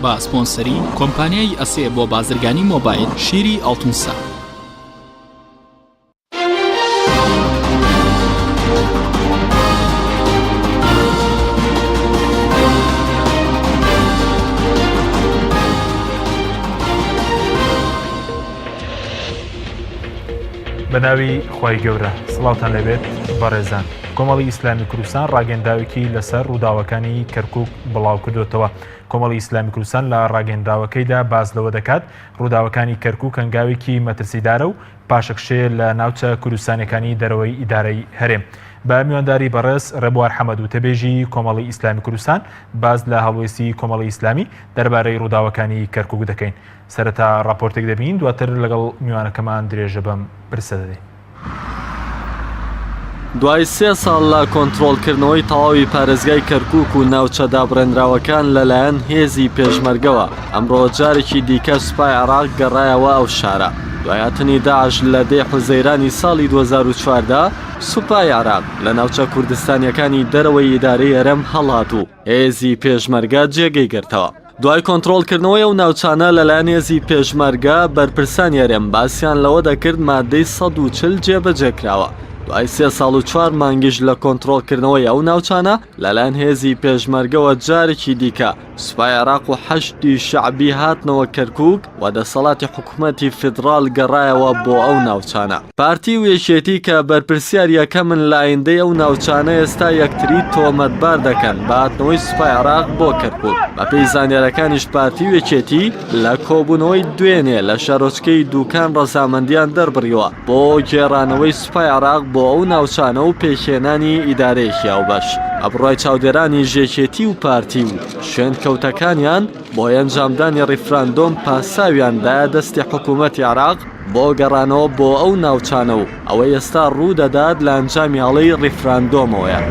با سپۆنسەری کۆمپانیای ئەسێ بۆ بازرگانی مۆبایل شیری ئاڵتونسا. بەناوی خی گەورە سڵاوتان لەبێت بەڕێزان. کۆمەڵی ئیسلامی کوردستان ڕاگەنداوێکی لەسەر ڕووداوەکانی کەرکووک بڵاو کردوتەوە. کۆمەڵی ئیسلامی کوردستان لە ڕاگەنداوەکەیدا باز لەوە دەکات ڕووداوەکانی کەرکووک هەنگاوێکی مەترسیدارە و پاشەکشێ لە ناوچە کوردستانەکانی دەرەوەی ئیدارەی هەرێم. بە میوانداری بەڕێز ڕێبوار حەمەد و تەبێژی کۆمەڵی ئیسلامی کوردستان باز لە هەڵوێستی کۆمەڵی ئیسلامی دەربارەی ڕووداوەکانی کەرکووک دەکەین. سەرەتا راپۆرتێک دەبین، دواتر لەگەڵ میوانەکەمان درێژە بەم پرسە دەدەین. دوای 3 ساڵ لە کۆنتڕۆڵکردنەوەی تەواوی پارێزگای کەرکووک و ناوچە دابڕێنراوەکان لەلایەن هێزی پێشمەرگەوە ئەمڕۆ جارێکی دیکە سوپای عێراق گەڕایەوە ئەو شارە. دوای هاتنی داعش لە 10 حوزەیرانی ساڵی 2014 سوپای عێراق لە ناوچە کوردستانیەکانی دەرەوەی ئیدارەی هەرێم هەڵهات و هێزی پێشمەرگە جێگەی گرتەوە. دوای کۆنتڕۆڵکردنەوەی ئەو ناوچانە لەلایەن هێزی پێشمەرگە بەرپرسانی هەرێم باسییان لەوە دەکرد مادەی 140 جێبەجێکراوە. دوای 3 ساڵ و 4 مانگیش لە کۆنتڕۆڵکردنەوەی ئەو ناوچانە لەلایەن هێزی پێشمەرگەوە جارێکی دیکە سوپای عێراق و حەشتی شەعبی هاتنەوە کەرکووک و دەسەڵاتی حکوومەتی فیدڕاڵ گەڕایەوە بۆ ئەو ناوچانە. پارتی و یەکێتی کە بەرپرسیار یەکەمن لە ئایندەی ئەو ناوچانە ئێستا یەکتری تۆمەتبار دەکەن بە هاتنەوەی سوپای عێراق بۆ کەرکووک. بەپێی زانیاریەکانیش پارتی و یەکێتی لە کۆبوونەوەی دوێنێ لە شارۆچکەی دووکان ڕەزامەندیان دەربڕیەوە بۆ گێڕانەوەی سوپای عێراق بۆ ئەو ناوچانە و پێکهێنانی ئیدارەیەکی هاوبەش. ئەبڕای چاودێرانی ژێکێتی و پارتی و شوێن کەوتەکانیان بۆ ئەنجامدانی ڕیفراندۆم پاساویاندایە دەستی حکوومەتی عێراق بۆ گەڕانەوە بۆ ئەو ناوچانە و ئەوەی ئێستا ڕوو دەدات لە ئەنجامی هەڵەی ڕیفراندۆمەوەیە.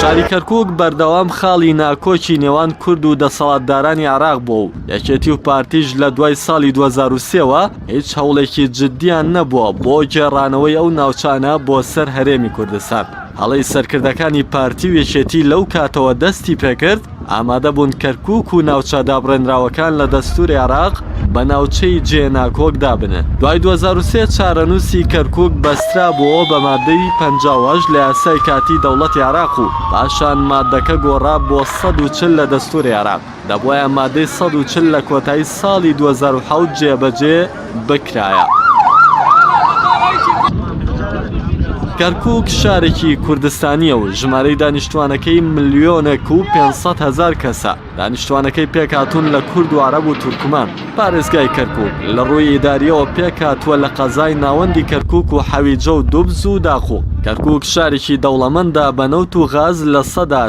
شاری کەرکووک بەردەوام خاڵی ناکۆکی نێوان کورد و دەسەڵاتدارانی عێراق بووە و یەکێتی و پارتیش لە دوای ساڵی 2023ەوە هیچ هەوڵێکی جددیان نەبووە بۆ گێڕانەوەی ئەو ناوچانە بۆ سەر هەرێمی کوردستان. هەڵەی سەرکردەکانی پارتی و یەکێتی لەو کاتەوە دەستی پێکرد ئامادە بوون کەرکووک و ناوچە دابڕێنراوەکان لە دەستوری عێراق بە ناوچەی جێناکۆک دابنێن. دوای 2023 چارەنووسی کەرکووک بەسترا بووە بە مادەی 58 لە یاسای کاتی دەوڵەتی عێراق و پاشان مادەکە گۆڕا بۆ 140 لە دەستوری عێراق. دەبوایە مادەی 140 لە کۆتایی ساڵی 2007 جێبەجێ بکرایە. کەرکووک شارێکی کوردستانیە و ژمارەی دانیشتوانەکەی 1,500,000 کەسە. دانیشتوانەکەی پێکهاتوون لە کورد و عەرەب و تورکمان. پارێزگای کەرکووک لە ڕووی ئیداریەوە پێکهاتووە لە قەزای ناوەندی کەرکووک و حەویجە و دوبز و داخۆ. کەرکووک شارێکی دەوڵەمەندە بە نەوت و غاز لە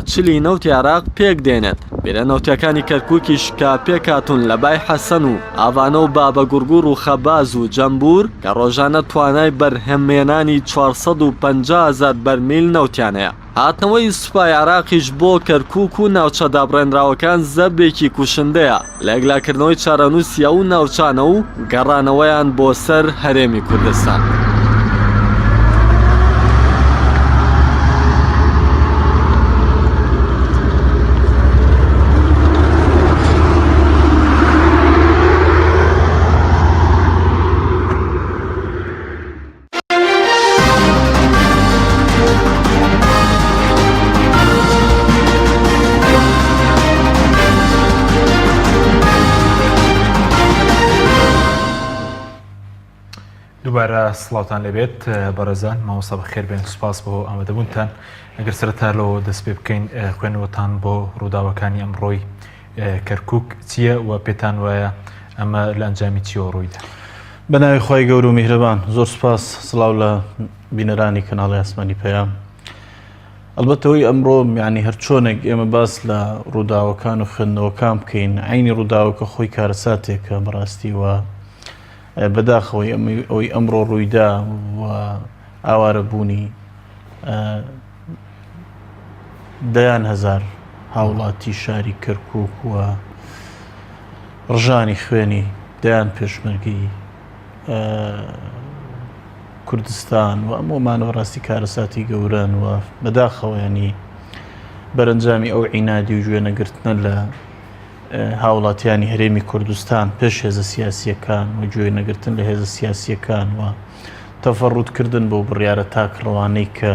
40 نەوتی عێراق پێک دێنێت. بێرە نەوتەکانی کەرکووکیش کە پێکهاتوون لە بای حەسەن و ئاوانە و بابەگورگور و خەباز و جەمبور کە ڕۆژانە توانای بەرهەمێنانی 450,000 بەرمیل نەوتیانەیە. هاتنەوەی سوپای عێراقیش بۆ کەرکووک و ناوچە دابڕێنراوەکان زەبێکی کوشندەیە لە ئەگلاکردنەوەی چارەنووسیە و ناوچانە و گەڕانەوەیان بۆ سەر هەرێمی کوردستان. دووبارە سڵاوتان لەبێت بەڕێزان، مامۆستا بەخێر بێن، سوپاس بۆ ئامادەبوونتان. ئەگەر سەرەتا لەوە دەست پێ بکەین خوێندنەوەتان بۆ ڕووداوەکانی ئەمڕۆی کەرکووک چییە و پێتان وایە ئەمە لە ئەنجامی چیەوە ڕوویدا؟ بەناوی خۆی گەور و میهرەبان، زۆر سوپاس، سڵاو لە بینەرانی کەناڵی ئاسمانی پەیام. ئەلبەتەوەی ئەمڕۆ یعنی هەر چۆنێک ئێمە باس لە ڕووداوەکان و خوێندنەوەکان بکەین، عینی ڕووداوەکە خۆی کارەساتێکە بەڕاستی وە بەداخەوەی ئەوەی ئەمڕۆ ڕوویدا و ئاوارە بوونی دەیان هەزار هاوڵاتی شاری کەرکووک و ڕژانی خوێنی دەیان پێشمەرگی کوردستان و ئەمۆمانەوە ڕاستی کارەساتی گەورن و بەداخەوە ینی بەرەنجامی ئەو عینادی و گوێنەگرتنە لە هاوڵاتیانی هەرێمی کوردستان پێش هێزە سیاسیەکان و گوێنەگرتن لە هێزە سیاسیەکان و تەفەڕوتکردن بۆ بڕیارە تاکڕەوانەی کە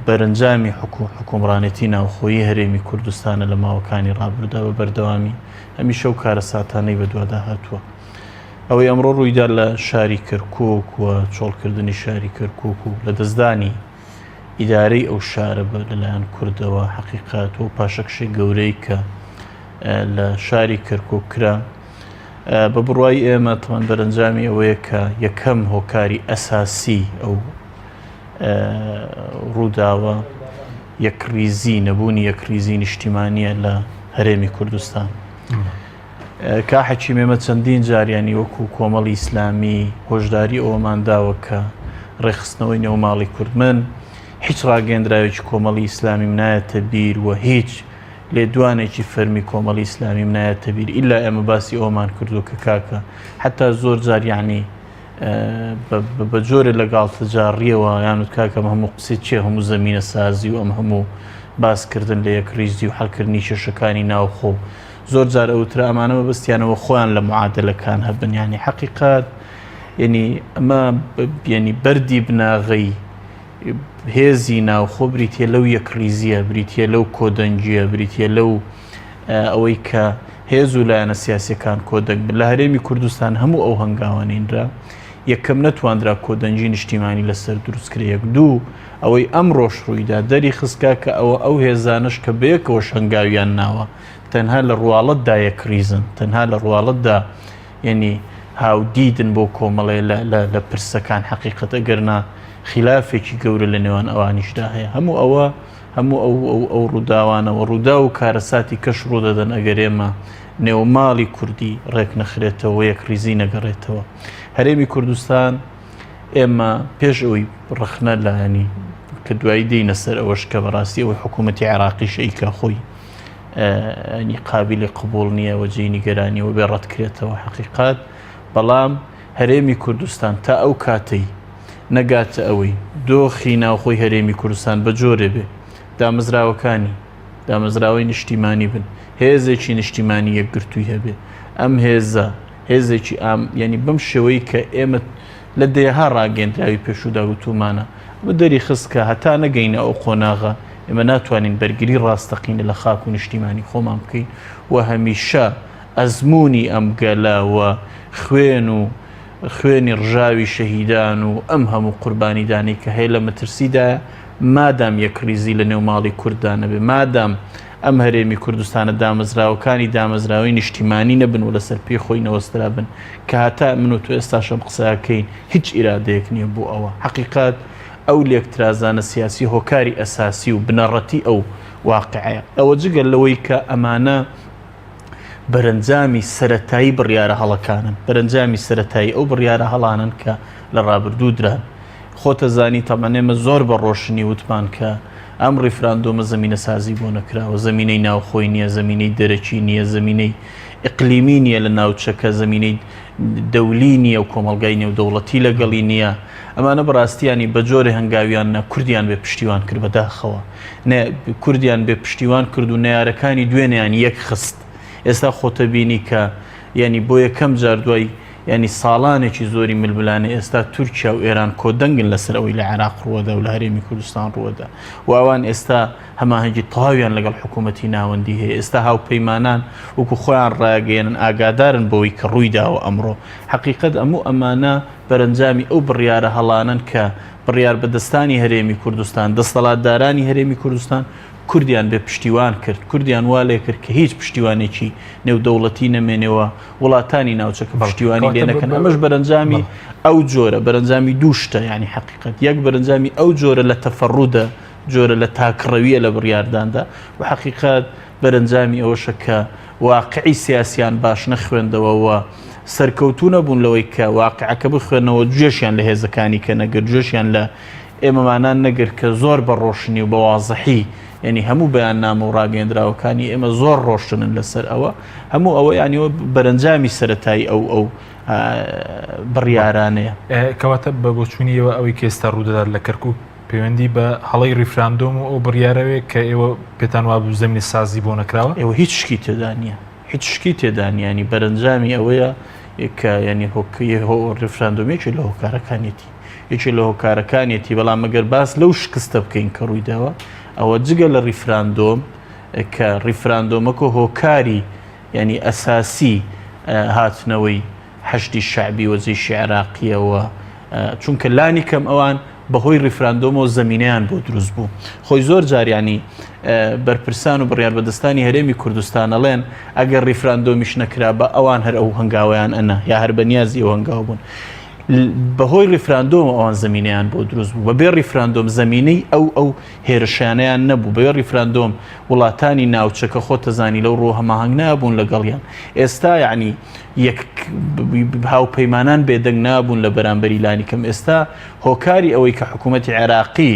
بەرەنجامی حکومڕانێتی ناوخۆیی هەرێمی کوردستانە لە ماوەکانی ڕابردوودا بە بەردەوامی هەمیشە و کارەساتانەی بەدووادا هاتووە. ئەوەی ئەمڕۆ ڕوویدا لە شاری کەرکووک و چۆڵکردنی شاری کەرکووک و لە دەستدانی ئیدارەی ئەو شارە بە لەلایەن کوردەوە حەقیقات و پاشەکشەی گەورەی کە لە شاری کەرکووک کرا بە بڕوای ئێمە تەمان بەرەنجامی ئەوەیە کە یەکەم هۆکاری ئەساسی ئەو ڕووداوە یەکریزی نەبوونی یەکریزی نیشتیمانیە لە هەرێمی کوردستان. کا حەکیم ئێمە چەندین جاریانی وەکو کۆمەڵی ئیسلامی هۆشداری ئەوەمان داوە کە ڕێخستنەوەی نێوماڵی کورد من هیچ ڕاگەندراوێکی کۆمەڵی ئیسلامی منایەتە بیر و هیچ لێدوانێکی فەرمی کۆمەڵی ئیسلامی منایەتە بیر ئیلا ئێمە باسی ئەومان کردو کە کاکە حتا زۆر جاریانی بە جۆرە لەگاڵتە جاڕیەوە یانوت کاکەم هەموو قسێ چێ هەموو زەمینە سازی و ئەم هەموو باسکردن لە یەکریزی و حەڵکردنی کێشەکانی ناوخۆ زۆر جار ئەوترا ئەمانەوە بەستیانەوە خۆیان لە معادلەکان هەبن ینی حەقیقات ینی ئەمە ینی بەردی بناغی هێزی ناوخۆ بریتە لەو یەکریزیە بریتە لەو کۆدەنگیە بریتە لەو ئەوەی کە هێز و لایەنە سیاسیەکان کۆدەنگ بن لە هەرێمی کوردستان هەموو ئەو هەنگاوانینرا یەکەم نەتواندرا کۆدەنگی نیشتیمانی لەسەر دروستکرێ یەک دوو ئەوەی ئەم ڕۆژ ڕوویدا دەری خستکا کە ئەو هێزانش کە بەیەکەوە شەنگاویان ناوە تەنها لە ڕواڵەتدا یەکریزن تەنها لە ڕواڵەتدا ینی هاودیدن بۆ کۆمەڵێ لە پرسەکان حەقیقەت ئەگەرنا خلافێکی گەورە لە نێوان ئەوانیشدا هەیە هەموو ئەوە هەموو ئەو ڕووداوانەوە ڕوودا و کارەساتی کەش ڕوودەدەن ئەگەر ئێمە نێوماڵی کوردی ڕێک نەخرێتەوە یەکریزی نەگەڕێتەوە. هەرێمی کوردستان ئێمە پێش ئەوەی ڕخنە لە ینی کە دوایی دێینە سەر ئەوەش کە بەڕاستی ئەوەی حکوومەتی عێراقی شەیکە خۆی ینی قابلی قبول نییە و جێی نیگەرانیەوە بێ ڕەتکرێتەوە حەقیقات بەڵام هەرێمی کوردستان تا ئەو کاتەی نەگاتە ئەوەی دۆخی ناوخۆی هەرێمی کوردستان بە جۆرێ بێ دامەزراوەی نیشتیمانی بن هێزێکی نیشتیمانی یەکگرتووی هەبێ ئەم هێزە هێزێکی ینی بەم شێوەی کە ئێمە لە دێها ڕاگەندراوی پێشودا وتومانە بە دەری خست کە هەتا نەگەینە ئەو قۆناغە ئێمە ناتوانین بەرگری ڕاستەقینە لە خاک و نیشتیمانی خۆمان بکەین و هەمیشە ئەزمموی ئەم گەلاوە خوێنی ڕژاوی شەهیدان و ئەم هەموو قوربانیدانی کە هەیە لە مەترسیدایە مادام یەکریزی لە نێوماڵی کوردانە بێ مادام ئەم هەرێمی کوردستانە دامەزراوەکانی دامەزراوەی نیشتیمانی نەبن و لەسەر پێی خۆی نەوەسترا بن کە هەتا من و تۆ ئێستاشەم قسەکەین هیچ ئیرادەیەک نییە بۆ ئەوە حەقیقات ئەو لێکترازانە سیاسی هۆکاری ئەساسی و بنەڕەتی ئەو واقعەیە ئەوە جگەل لەوەی کە ئەمانە بەرەنجامی سەرەتایی بڕیارە هەڵەکانن بەرەنجامی سەرەتایی ئەو بڕیارە هەڵانن کە لە ڕابردوو دران خۆتە زانی تەمەنێمە زۆر بە ڕۆشنی وتمان کە ئەم ڕیفراندۆمە زمینە سازی بۆ نەکراوە زمینەی ناوخۆی نییە زمینەی دەرەکی نییە زمینەی ئیقلیمی نییە لە ناوچەکە زمینەی دەولی نییە و کۆمەلگای نێودەوڵەتی لەگەڵی نییە ئەمانە بەڕاستیانی بە جۆرە هەنگاویان نە کوردیان بێ پشتیوان کرد بەداخەوە کوردیان بێ پشتیوان کرد و نەیارەکانی دوێنیان یەک خست ئێستا خۆتە بینی کە ینی بۆ یەکەم جار دوای ینی ساڵانێکی زۆری ململانە ئێستا تورکیا و ئێران کۆدەنگن لەسەر ئەوەی لە عێراق ڕووەدا و لە هەرێمی کوردستان ڕووەدا و ئەوان ئێستا هەماهەنگی تەواویان لەگەڵ حکوومەتی ناوەندی هەیە ئێستا هاوپەیمانان وەکو خۆیان ڕاگەێنن ئاگادارن بەوەی کە ڕوویداوە ئەمڕۆ حەقیقەت ئەمانە بەرەنجامی ئەو بڕیارە هەڵانن کە بڕیار بەدەستانی هەرێمی کوردستان دەسەڵاتدارانی هەرێمی کوردستان کوردیان بێ پشتیوان کرد کوردیان وا لێ کرد کە هیچ پشتیوانێکی نێودەوڵەتی نەمێنەوە وڵاتانی ناوچەکە پشتیوانی لێ نەکەن ئەمەش بەرەنجامی ئەو جۆرە بەرەنجامی دووشتە ینی حەقیقەت یەک بەرەنجامی ئەو جۆرە لە تەفەڕوودە جۆرە لە تاکڕەویە لە بڕیارداندا و حەقیقەت بەرەنجامی ئەوەشە کە واقعی سیاسیان باش نەخوێندەوە و سەرکەوتوو نەبوون لەوەی کە واقعەکە بخوێنەوە گوێشیان لە هێزەکانی کە نەگەر گوێشیان لە ئێمەمانان نەگر کە زۆر بە ڕۆشنی و بە وازەحی ینی هەموو بەیان نامە و ڕاگەیەندراوەکانی ئێمە زۆر ڕۆشتنن لەسەر ئەوە هەموو ئەوە ینیەوە بەرەنجامی سەرەتایی ئەو بڕیارانەیە کەواتە بە بۆچوونیەوە ئەوەی کە ئێستا ڕوودەدات لە کەرکووک پەیوەندی بە هەڵەی ریفراندۆم و ئەو بڕیارەوەی کە ئێوە پێتان وابوو زەمینی سازی بۆ نەکراوە ئێوە هیچ شکی تێدا نییە هیچ شکی تێدا نیانی بەرەنجامی ئەوەیە کە ینی ریفراندۆمێکی لە هۆکارەکانێتی یەکی لە هۆکارەکانێتی بەڵام مەگەر باس لەو شکستە بکەین کە ڕوویداوە ئەوە جگە لە ریفراندۆم کە ریفراندۆمەکە هۆکاری ینی ئەساسی هاتنەوەی حەشدی شعبی وەزیشی عێراقیەوە چونکە لانی کەم ئەوان بەهۆی ریفراندۆمەوە زەمینەیان بۆ دروست بوو خۆی زۆر جاریانی بەرپرسان و بڕیار بەدەستانی هەرێمی کوردستان ئەڵێن ئەگەر ریفراندۆمیش نەکرا بە ئەوان هەر ئەو هەنگاویان ئەنا یا هەر بەنیازی ئەو هەنگاو بوون بەهۆی ریفراندۆم ئەوان زمینیان بۆ دروست بوو بەبێ ریفراندۆم زمینەی ئەو هێرشانیان نەبوو بەبێ ریفراندۆم وڵاتانی ناوچەکە خۆتەزانی لەو ڕۆ هەماهنگ نابوون لەگەڵیان ئێستا یعنی هاوپەیمانان بێدەنگ نابوون لە بەرامبەری لانی کەم ئێستا هۆکاری ئەوەی کە حکوومەتی عێراقی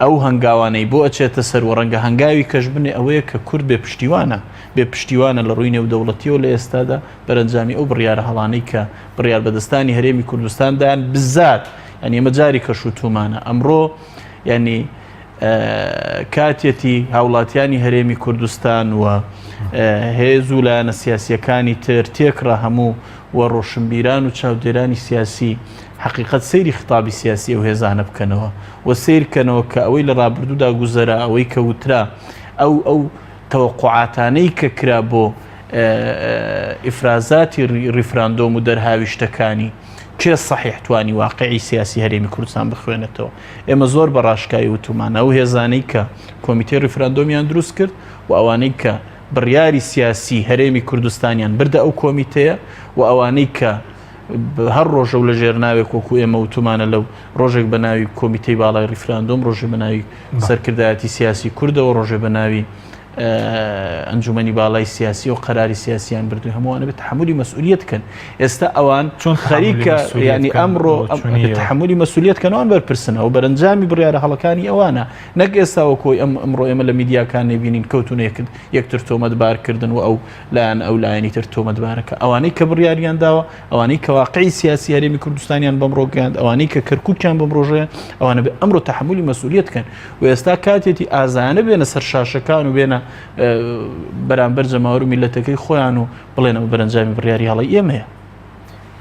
ئەو هەنگاوانەی بۆ ئەچێتە سەر و ڕەنگە هەنگاوی کەش بنێ ئەوەیە کە کورد بێ پشتیوانە لە ڕووی نێودەوڵەتیەوە لە ئێستادا بەرەنجامی ئەو بڕیارە هەڵانەی کە بڕیار بەدەستانی هەرێمی کوردستاندایان بزات ینی ئەمە جاری کەش و تومانە ئەمڕۆ ینی کاتێتی هاوڵاتیانی هەرێمی کوردستان و هێز و لایەنە سیاسیەکانی تر تێکڕە هەموو و ڕۆشنبیران و چاودێرانی سیاسی حقیقت سەیری خطابی سیاسی ئەو هێزانە بکەنەوە و سیرکەنەوە کە ئەوەی لە ڕابردوودا گوزەرە ئەوەی کە وترا ئەو تەوەقعاتانەی کە کرا بۆ ئیفرازاتی ریفراندۆم و دەرهاویشتەکانی کێ صحیح توانی واقعی سیاسی هەرێمی کوردستان بخوێنێتەوە ئێمە زۆر بە ڕاشکایی وتومانە ئەو هێزانەی کە کۆمیتەی ریفراندۆمیان دروست کرد و ئەوانەی کە بڕیاری سیاسی هەرێمی کوردستانیان بردە ئەو کۆمیتەیە و ئەوانەی کە هەر ڕۆژە و لە ژێرناوێک وەکو ئێمە وتومانە لەو ڕۆژێک بە ناوی کۆمیتەی باڵای ریفراندۆم ڕۆژێ بە ناوی سەرکردایەتی سیاسی کوردەوە ڕۆژێ بە ناوی ئەنجومەنی باڵای سیاسی و قەراری سیاسیان بردووی هەمووانە بە تحملی مەسئولیت کەن ئێستا ئەوان چۆن خەریکە ینی ئەمڕۆ تحملی مەسئولیت کەنەوەن بەرپرسنە و بەرەنجامی بڕیارە هەڵەکانی ئەوانە نەک ئێستا وەکۆی ئەمڕۆ ئێمە لە میدیاکان نبینین کەوتونە یەکتر تۆمەتبارکردن و ئەو لایەن ئەو لایەنی تر تۆمەتبارەکە ئەوانەی کە بڕیاریان داوە ئەوانەی کە واقعی سیاسی هەرێمی کوردستانیان بەمڕۆگەیاند ئەوانەی کە کەرکووکیان بەمڕۆژەیە ئەوانە بێ ئەمڕۆ تحملی مەسئولیت کەن و ئێستا کاتێتی ئازانە بێنە سەر شاشەکان و بێنە بەرامبەر جەماوەر و میلەتەکەی خۆیان و بڵێنەوە بەرەنجامی بڕیاری هەڵی ئێمەیە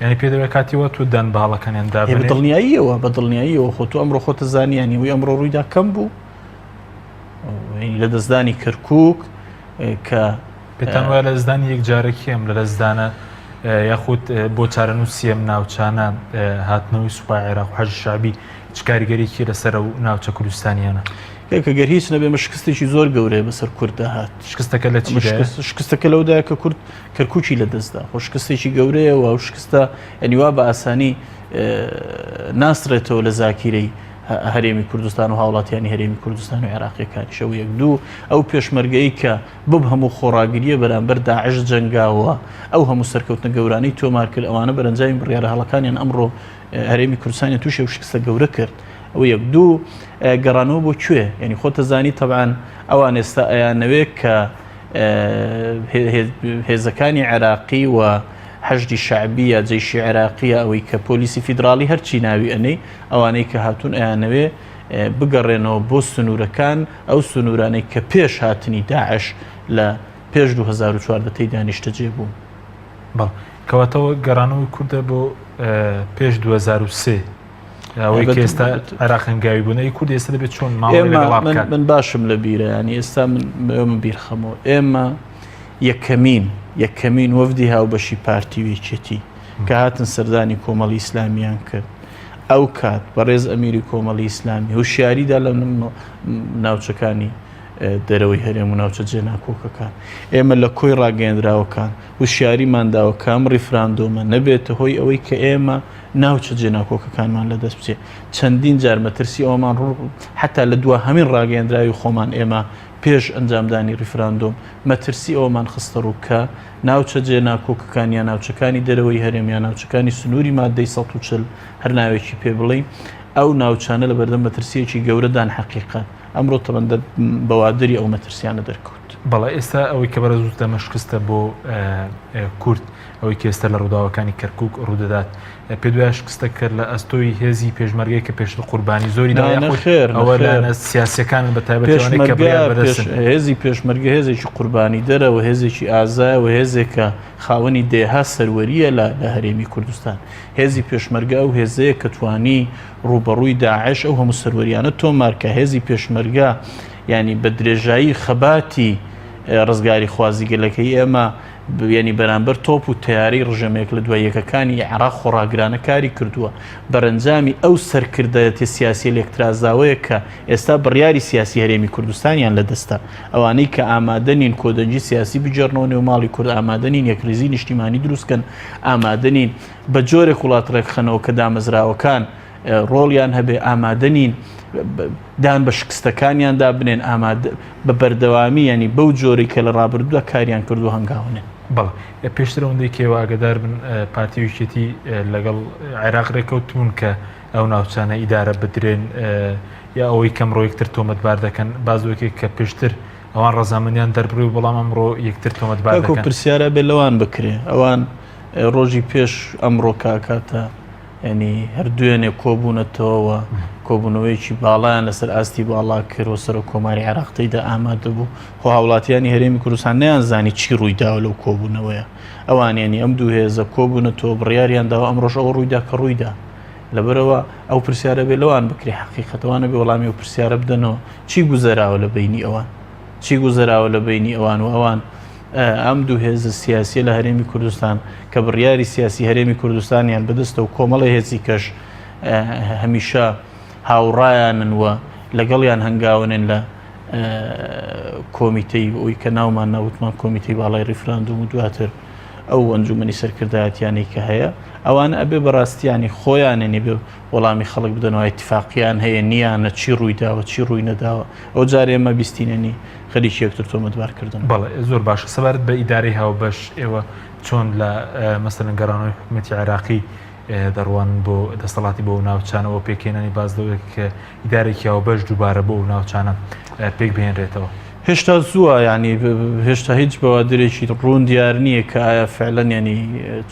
یعنی پێدەوێت کاتیوە تو دەن باڵەکانیان دابێت دڵنیاییەوە بە دڵنیاییەوە خۆ تو ئەمڕۆ خۆتە زانیانی وی ئەمڕۆ ڕوویدا کەم بوو لە دەستدانی کەرکووک کە پێتان وایە لە دەستدانی یەک جارێکی ئەم لە دەستدانە یاخود بۆ چارەنووسی ئەم ناوچانە هاتنەوەی سوپای عێراق و حەشدی شعبی چ کاریگەریەکی لەسەر ئەو ناوچە کوردستانیانە کە گەر هیچ نەبێ مە شکستێکی زۆر گەورەیە بەسەر کورد داهات شکستەکە لە شکستەکە لەودایە کە کورد کەرکووکی لە دەستدا خۆ شکستێکی گەورەیە و ئەو شکستە ئەنی وا بە ئاسانی ناسرێتەوە لە زاکیرەی هەرێمی کوردستان و هاوڵاتیانی هەرێمی کوردستان و عێراقیەکانی شەو یەک دوو ئەو پێشمەرگەی کە بب هەموو خۆڕاگریە بەرامبەر داعش جەنگاوە ئەو هەموو سەرکەوتنە گەورانەی تۆمار کرد ئەوانە بەرەنجامی بڕیارە هەڵەکانیان ئەمڕۆ هەرێمی کوردستانی تووشێ و شکستە گەورە کرد ئەو یەک دوو گەڕانەوە بۆ کوێ یعنی خۆتە زانی تەبعاً ئەوان ئێستا ئەیانەوێت کە هێزەکانی عێراقی و حەشدی شعبی یا جەیشی عێراقیە ئەوەی کە پۆلیسی فیدراڵی هەرچی ناوی ئەنەی ئەوانەی کە هاتوون ئەیانەوێ بگەڕێنەوە بۆ سنوورەکان ئەو سنوورانەی کە پێش هاتنی داعش لە پێش 2014 دانیشتە جێبوو کەواتەوە گەڕانەوەی کوردە بۆ پێش 2023 ئەوەی کە ئێستا عێراق هەنگاوی بوونەی کورد ئێستا دەبێت چۆن ماڵ من باشم لە بیرە ینی ئێستا من بیرخەمەوە ئێمە یەکەمین وەفدی هاوبەشی پارتیوێکێتی کە هاتن سەردانی کۆمەڵی ئیسلامیان کرد ئەو کات بەڕێز ئەمیری کۆمەڵی ئیسلامی هوشیاریدا لە ناوچەکانی دەرەوەی هەرێم و ناوچە جێناکۆکەکان ئێمە لە کۆی ڕاگەیەندراوەکان وشیاریمانداوە کام ریفراندۆمە نەبێتە هۆی ئەوەی کە ئێمە ناوچە جێناکۆکەکانمان لە دەست بچێ چەندین جار مەترسی ئەومان حتا لە دووە هەمین ڕاگەیەندراوی خۆمان ئێمە پێش ئەنجامدانی ریفراندۆم مەترسی ئەومان خستە ڕوو کە ناوچە جێناکۆکەکان یا ناوچەکانی دەرەوەی هەرێم یا ناوچەکانی سنووری مادەی 140 هەر ناوێکی پێ بڵێین ئەو ناوچانە لە بەردەم مەترسیەکی گەورەدان حەقیقەت ئەمڕۆ تەبەندە بەوادری ئەو مەترسیانە دەرکەوت. بەڵێ ئێستا ئەوەی کە بەرە زوو دەمەشکستە بۆ کورد ئەوەی کە ئێستا لە ڕووداوەکانی کەرکووک ڕوودەدات پێ دوای شکستە کرد لە ئەستۆی هێزی پێشمەرگەی کە پێش قوربانی زۆری ئەوە لە سیاسەکان بە تایبەت هێزی پێشمەرگە هێزێکی قوربانی دەرەوە هێزێکی ئازایەوە هێزێکە خاوەنی دێها سەروەریە لە هەرێمی کوردستان هێزی پێشمەرگە ئەو هێزەیە کە توانی ڕوبەڕووی داعش ئەو هەموو سەروەریانە تۆمارکە هێزی پێشمەرگە ینی بە درێژایی خەباتی ڕزگاری خوازیگەلەکەی ئێمە ینی بەرامبەر تۆپ و تیاری ڕژەمێک لە دوای یەکەکانی عێراق خۆڕاگرانەکاری کردووە بەرەنجامی ئەو سەرکردایەتی سیاسی لێکترازاوەیە کە ئێستا بڕیاری سیاسی هەرێمی کوردستانیان لە دەستە ئەوانەی کە ئامادەنین کۆدەنجی سیاسی بجێڕنەوە نێو ماڵی کورد ئامادەنین یەکریزی نیشتیمانی دروستکەن ئامادەنین بە جۆرێک وڵات ڕێکخەنەوە کە دامەزراوەکان ڕۆڵیان هەبێ ئامادەنین دان بە شکستەکانیاندا بنێن ئامادە بە بەردەوامی ینی بەو جۆری کە لە ڕابردووە کاریان کردو هەنگاوێن. بەڵ پێشترەوەندەی کێوە ئاگدار بن پارتیویچێتی لەگەڵ عێراق ڕێکەوتبوون کە ئەو ناوچانە ئیدارە بدرێن یا ئەوەی کەم ڕۆ یەکتر تۆمەتبار دەکەن بازوەکێک کە پێشتر ئەوان ڕەزامەندیان دەربڕی بەڵام ئەمڕۆ یەکتر تۆمەتبار دەکەن پرسیارە بێ لەوان بکرێ ئەوان ڕۆژی پێش ئەمڕۆ کاکاتە ینی هەردوێنێ کۆبوونەتەوە کۆبوونەوەیکی باڵیان لەسەر ئاستی باڵا کردەوە سەر کۆماری عێراقتەیدا ئامادە بوو خۆ هاوڵاتیانی هەرێمی کوردستان نەیانزانی چی ڕوویداوە لەو کۆبوونەوەیە ئەوان ینی ئەم دوو هێزە کۆبوونەتەوە بڕیاریان داوە ئەمڕۆژ ئەوە ڕوویدا کە ڕوویدا لەبەرەوە ئەو پرسیارە بێ لەوان بکرێ حەقیقەتەوانە بێ وەڵامی و پرسیارە بدەنەوە چی گوزەراوە لە بینی ئەوان چی گوزەراوە لە بینی ئەوان و ئەوان ئەم دوو هێزە سیاسی لە هەرێمی کوردستان کە بڕیاری سیاسی هەرێمی کوردستانیان بەدەستە و کۆمەڵی هێزی کەش هەمیشە هاوڕایانن وە لەگەڵیان هەنگاونن لە کۆمیتەی ئەوی کە ناومان ناوتمان کۆمیتەی باڵای ریفراندوم و دواتر ئەو ئەنجومەنی سەرکردایەتیانەی کە هەیە ئەوانە ئەبێ بەڕاستیانی خۆیانێنێ بێ وەڵامی خەڵک بدەنەوە ئیتفاقیان هەیە نیانە چی ڕوویداوە چی ڕووی نەداوە ئەو جارێ ئێمە بیستینەنی خەریکی یەکتر تۆمەتبارکردن. بەڵێ زۆر باشە سەبارەت بە ئیدارەی هاوبەش ئێوە چۆن لە مەسەلەن گەڕانەوەی حکوومەتی عێراقی دەڕوان بۆ دەسەڵاتی بۆ ناوچانەوە پێکێنانی باز دەوێت کە ئیدارێکی هاوبەش دووبارە بۆ ناوچانە پێک بهێنرێتەوە هێشتا زووە ینی هێشتا هیچ بەوادرێکی ڕوون دیار نییە کە ئایا فعلەن ینی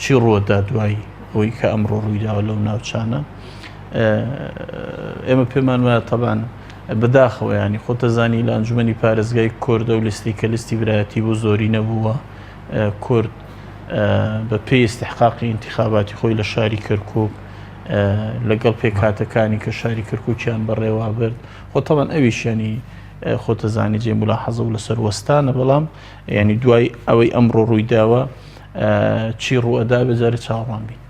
چی ڕووەدا دوایی ئەوی کە ئەمڕۆ ڕوویداوە لەو ناوچانە ئێمە پێمان وایە تەبان بەداخەوە ینی خۆتەزانی لە ئەنجومەنی پارێزگای کورد و لیستی کە لیستی برایەتی بۆ زۆری نەبووە کورد بە پێی استحقاقی انتخاباتی خۆی لە شاری کەرکووک لەگەڵ پێکهاتەکانی کە شاری کەرکووکیان بەڕێوا برد خۆ تەبان ئەویش ینی خۆتەزانی جێمولا حەزە و لەسەر وەستانە بەڵام ینی دوای ئەوەی ئەمڕۆ ڕوویداوە چی ڕوئەدا بەجارە چاوەڕوان بین.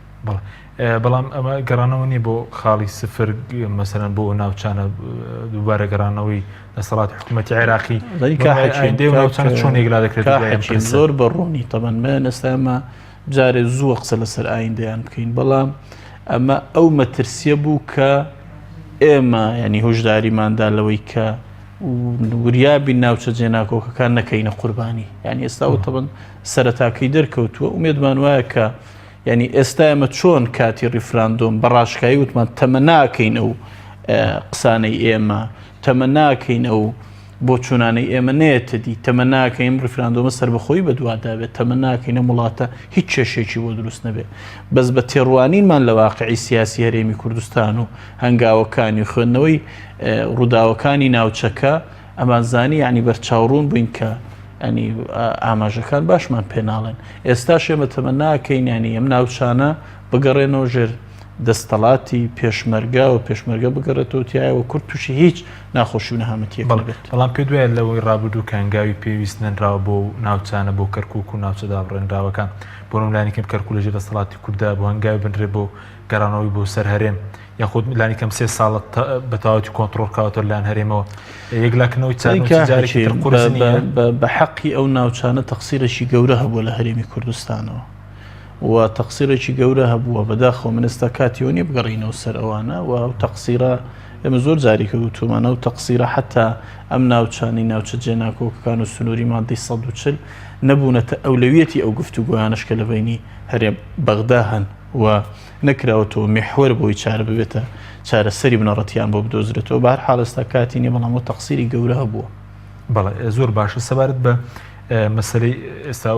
بەڵام ئەمە گەڕانەوە نیە بۆ خاڵی سفر مەسەرەن بۆ ناوچانە دووبارە گەڕانەوەی لەسەڵاتی حکوومەتی عێراقی چۆن ێگلا دەکرێت زۆر بەڕوونی تەبەن من ئێستا ئەمە جارێ زووە قسە لەسەر ئایندەیان بکەین بەڵام ئەمە ئەو مەترسیە بوو کە ئێمە ینی هۆشداریماندا لەوەی کە وریابی ناوچە جێناکۆکەکان نەکەینە قوربانی ینی ئێستا و تەبەن سەرەتاکەی دەرکەوتووە ومێدمان وایە کە ینی ئێستا ئێمە چۆن کاتی ریفراندۆم بەڕاشکایی وتمان تەمە ناکەین ئەو قسانەی ئێمە تەمە ناکەین ئەو بۆ چوونانەی ئێمە نێتدی تەمە ناکەین ریفراندۆمە سەربەخۆی بەدوادابێت تەمە ناکەینە وڵاتە هیچ کێشێکی بۆ دروست نەبێت بەس بە تێڕوانینمان لە واقعی سیاسی هەرێمی کوردستان و هەنگاوەکانی و خوێندنەوەی ڕووداوەکانی ناوچەکە ئەمانزانی ینی بەرچاوڕوون بووین کە ینی ئاماژەکان باشمان پێناڵێن ئێستا شێمە تەمە ناکەین ینی ئەم ناوچانە بگەڕێنەوە ژێر دەستەڵاتی پێشمەرگە و پێشمەرگە بگەڕێتەوە تایەوە کورد تووشی هیچ ناخۆشی و نەهامەتیە بێت. بەڵام پێ دوایە لەوەی ڕابردوو کەنگاوی پێویست نەنراوە بۆ ناوچانە بۆ کەرکووک و ناوچەدا بڕێنراوەکان بۆ نملانیکەم کەرکوو لەژێر دەسەڵاتی کووردا بۆ هەنگاوی بنرێ بۆ گەڕانەوەی بۆ سەر هەرێم یاخود لانیکەم 3 ساڵ بەتاوەتی کۆنتڕۆڵ کاوتە لایەن هەرێمەوە یەکلاکردنەوەی بە حەقی ئەو ناوچانە تەقسیرێکی گەورە هەبووە لە هەرێمی کوردستانەوە و تەقسیرێکی گەورە هەبووە بەداخەوە منستا کاتیەوە نیە بگەڕینەوە سەر ئەوانە و ئەو تەقسیرە ئێمە زۆر جاریکە وتومانە و تەقسیرە حتا ئەم ناوچانی ناوچە جێناکۆکەکان و سنووری مادەی 140 نەبوونەتە ئەولەویەتی ئەو گفتوگۆیانش کە لە بینی هەرێم بەغدا هەن و نەکراوەتەوە میحوەر بۆی چارە ببێتە چارەسەری بنەڕەتیان بۆ بدۆزرێتەوە بە هەر حاڵ ئێستا کاتی نیە بەڵام تەقسیری گەورە هەبووە. بەڵێ زۆر باشە سەبارەت بە مەسەلەی ئێستا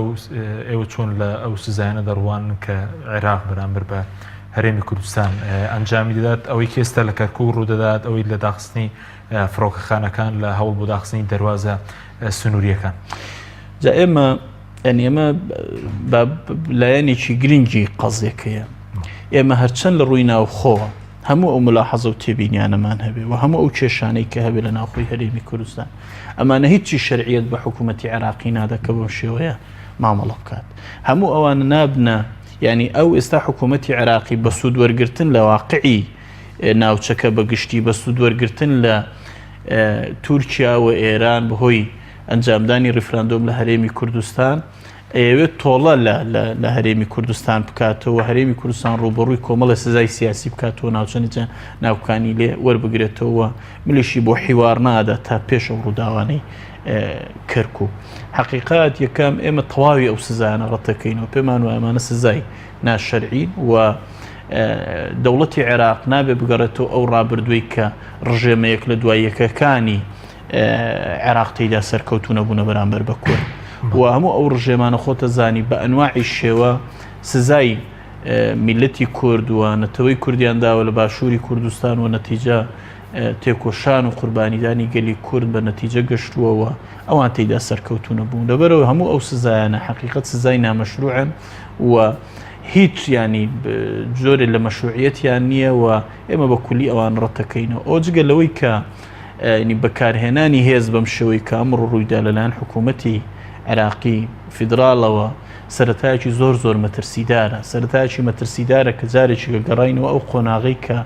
ئێوە چۆن لە ئەو سزایانە دەڕوان کە عێراق بەرامبەر بە هەرێمی کوردستان ئەنجامی دەدات ئەوەی کە ئێستا لە کەرکووک ڕوودەدات ئەوەی لە داخستنی فڕۆکەخانەکان لە هەوڵ بۆ داخستنی دەواازە سنووریەکان. جا ئێمە ئەمە لایەنێکی گرنگی قەزێکەیە. ئێمە هەرچەند لە ڕووی ناوخۆوە هەموو ئەو ملاحەزە و تێبینیانەمان هەبێ و هەموو ئەو کێشانەی کە هەبێ لە ناوخۆی هەرێمی کوردستان ئەمانە هیچی شەرعیەت بە حکوومەتی عێراقی نادەکە بەم شێوەیە مامەڵە بکات. هەموو ئەوانە نابنە یعنی ئەو ئێستا حکوومەتی عێراقی بە سوود وەرگرتن لە واقعی ناوچەکە بەگشتی بە سوود وەرگرتن لە تورکیا و ئێران بەهۆی ئەنجامدانی ڕیفراندۆم لە هەرێمی کوردستان ئەوێت تۆڵە لە هەرێمی کوردستان بکاتەوە هەرێمی کوردستان ڕوبەڕووی کۆمەڵە سزای سیاسی بکاتەوە ناوچەنیجە ناوکانی لێ وەربگرێتەوە ملیشی بۆ حیوار نادا تا پێش ئەو ڕووداوانەی کەرکووک. حقیقات یەکەم ئێمە تەواوی ئەو سزایانە ڕەتەکەینەوە پێمان وایە ئەمانە سزای ناشەرعین و دەوڵەتی عێراق نابێ بگەڕێتەوە ئەو ڕابردووی کە ڕژێمەیەک لە دواییەکەکانی عێراق تێیدا سەرکەوتوونە بوونە بەرامبەر بە کورد و هەموو ئەو ڕژێمانە خۆتە زانی بە ئەنواعی شێوە سزای میلەتی کورد و نەتەوەی کوردیان داوە لە باشووری کوردستان و نەتیجە تێکۆشان و قوربانیدانی گەلی کورد بە نەتیجە گەشتووەوە ئەوان تێیدا سەرکەوتوونە بوون لەبەرەوە هەموو ئەو سزایانە حقیقەت سزای نامەشروعن و هیچ ینی جۆرێ لە مەشروعیەتیان نییە و ئێمە بە کولی ئەوان ڕەتەکەینەوە ئەو جگە لەوەی کە بەکارهێنانی هێز بەم شێوەی کە ئەمڕۆ ڕوویدا لەلایەن حکوومەتی عێراقی فیدراڵەوە سەرەتایەکی زۆر مەترسیدارە سەرەتایەکی مەترسیدارە کە جارێکی گەڕینەوە ئەو قۆناغی کە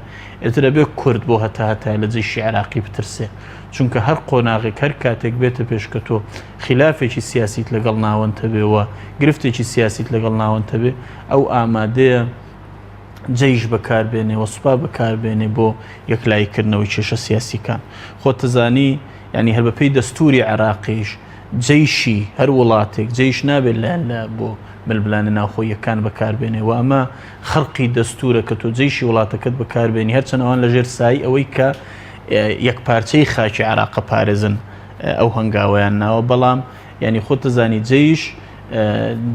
ئێترە بێ کورد بۆ هەتا لە جێشی عێراقی بترسێ چونکە هەر قۆناغێک هەر کاتێک بێتە پێشکە تۆ خلافێکی سیاسیت لەگەڵ ناوەندە بێەوە گرفتێکی سیاسیت لەگەڵ ناوەندە بێ ئەو ئامادەیە جەیش بەکاربێنێ و سوپا بەکاربێنێ بۆ یەکلایکردنەوەی کێشە سیاسیکان خۆتەزانی ینی هەر بەپێی دەستوری عێراقیش جەیشی هەر وڵاتێک جەیش نابێت لە بۆ ملبلانە ناوخۆیەکان بەکاربێنێ و ئەمە خەڵقی دەستورە کە تۆ جەیشی وڵاتەکەت بەکاربێنی هەرچەند ئەوان لەژێر سایی ئەوەی کە یەک پارچەی خاکی عێراقە پارێزن ئەو هەنگاویان ناوە بەڵام ینی خۆتەزانی جەیش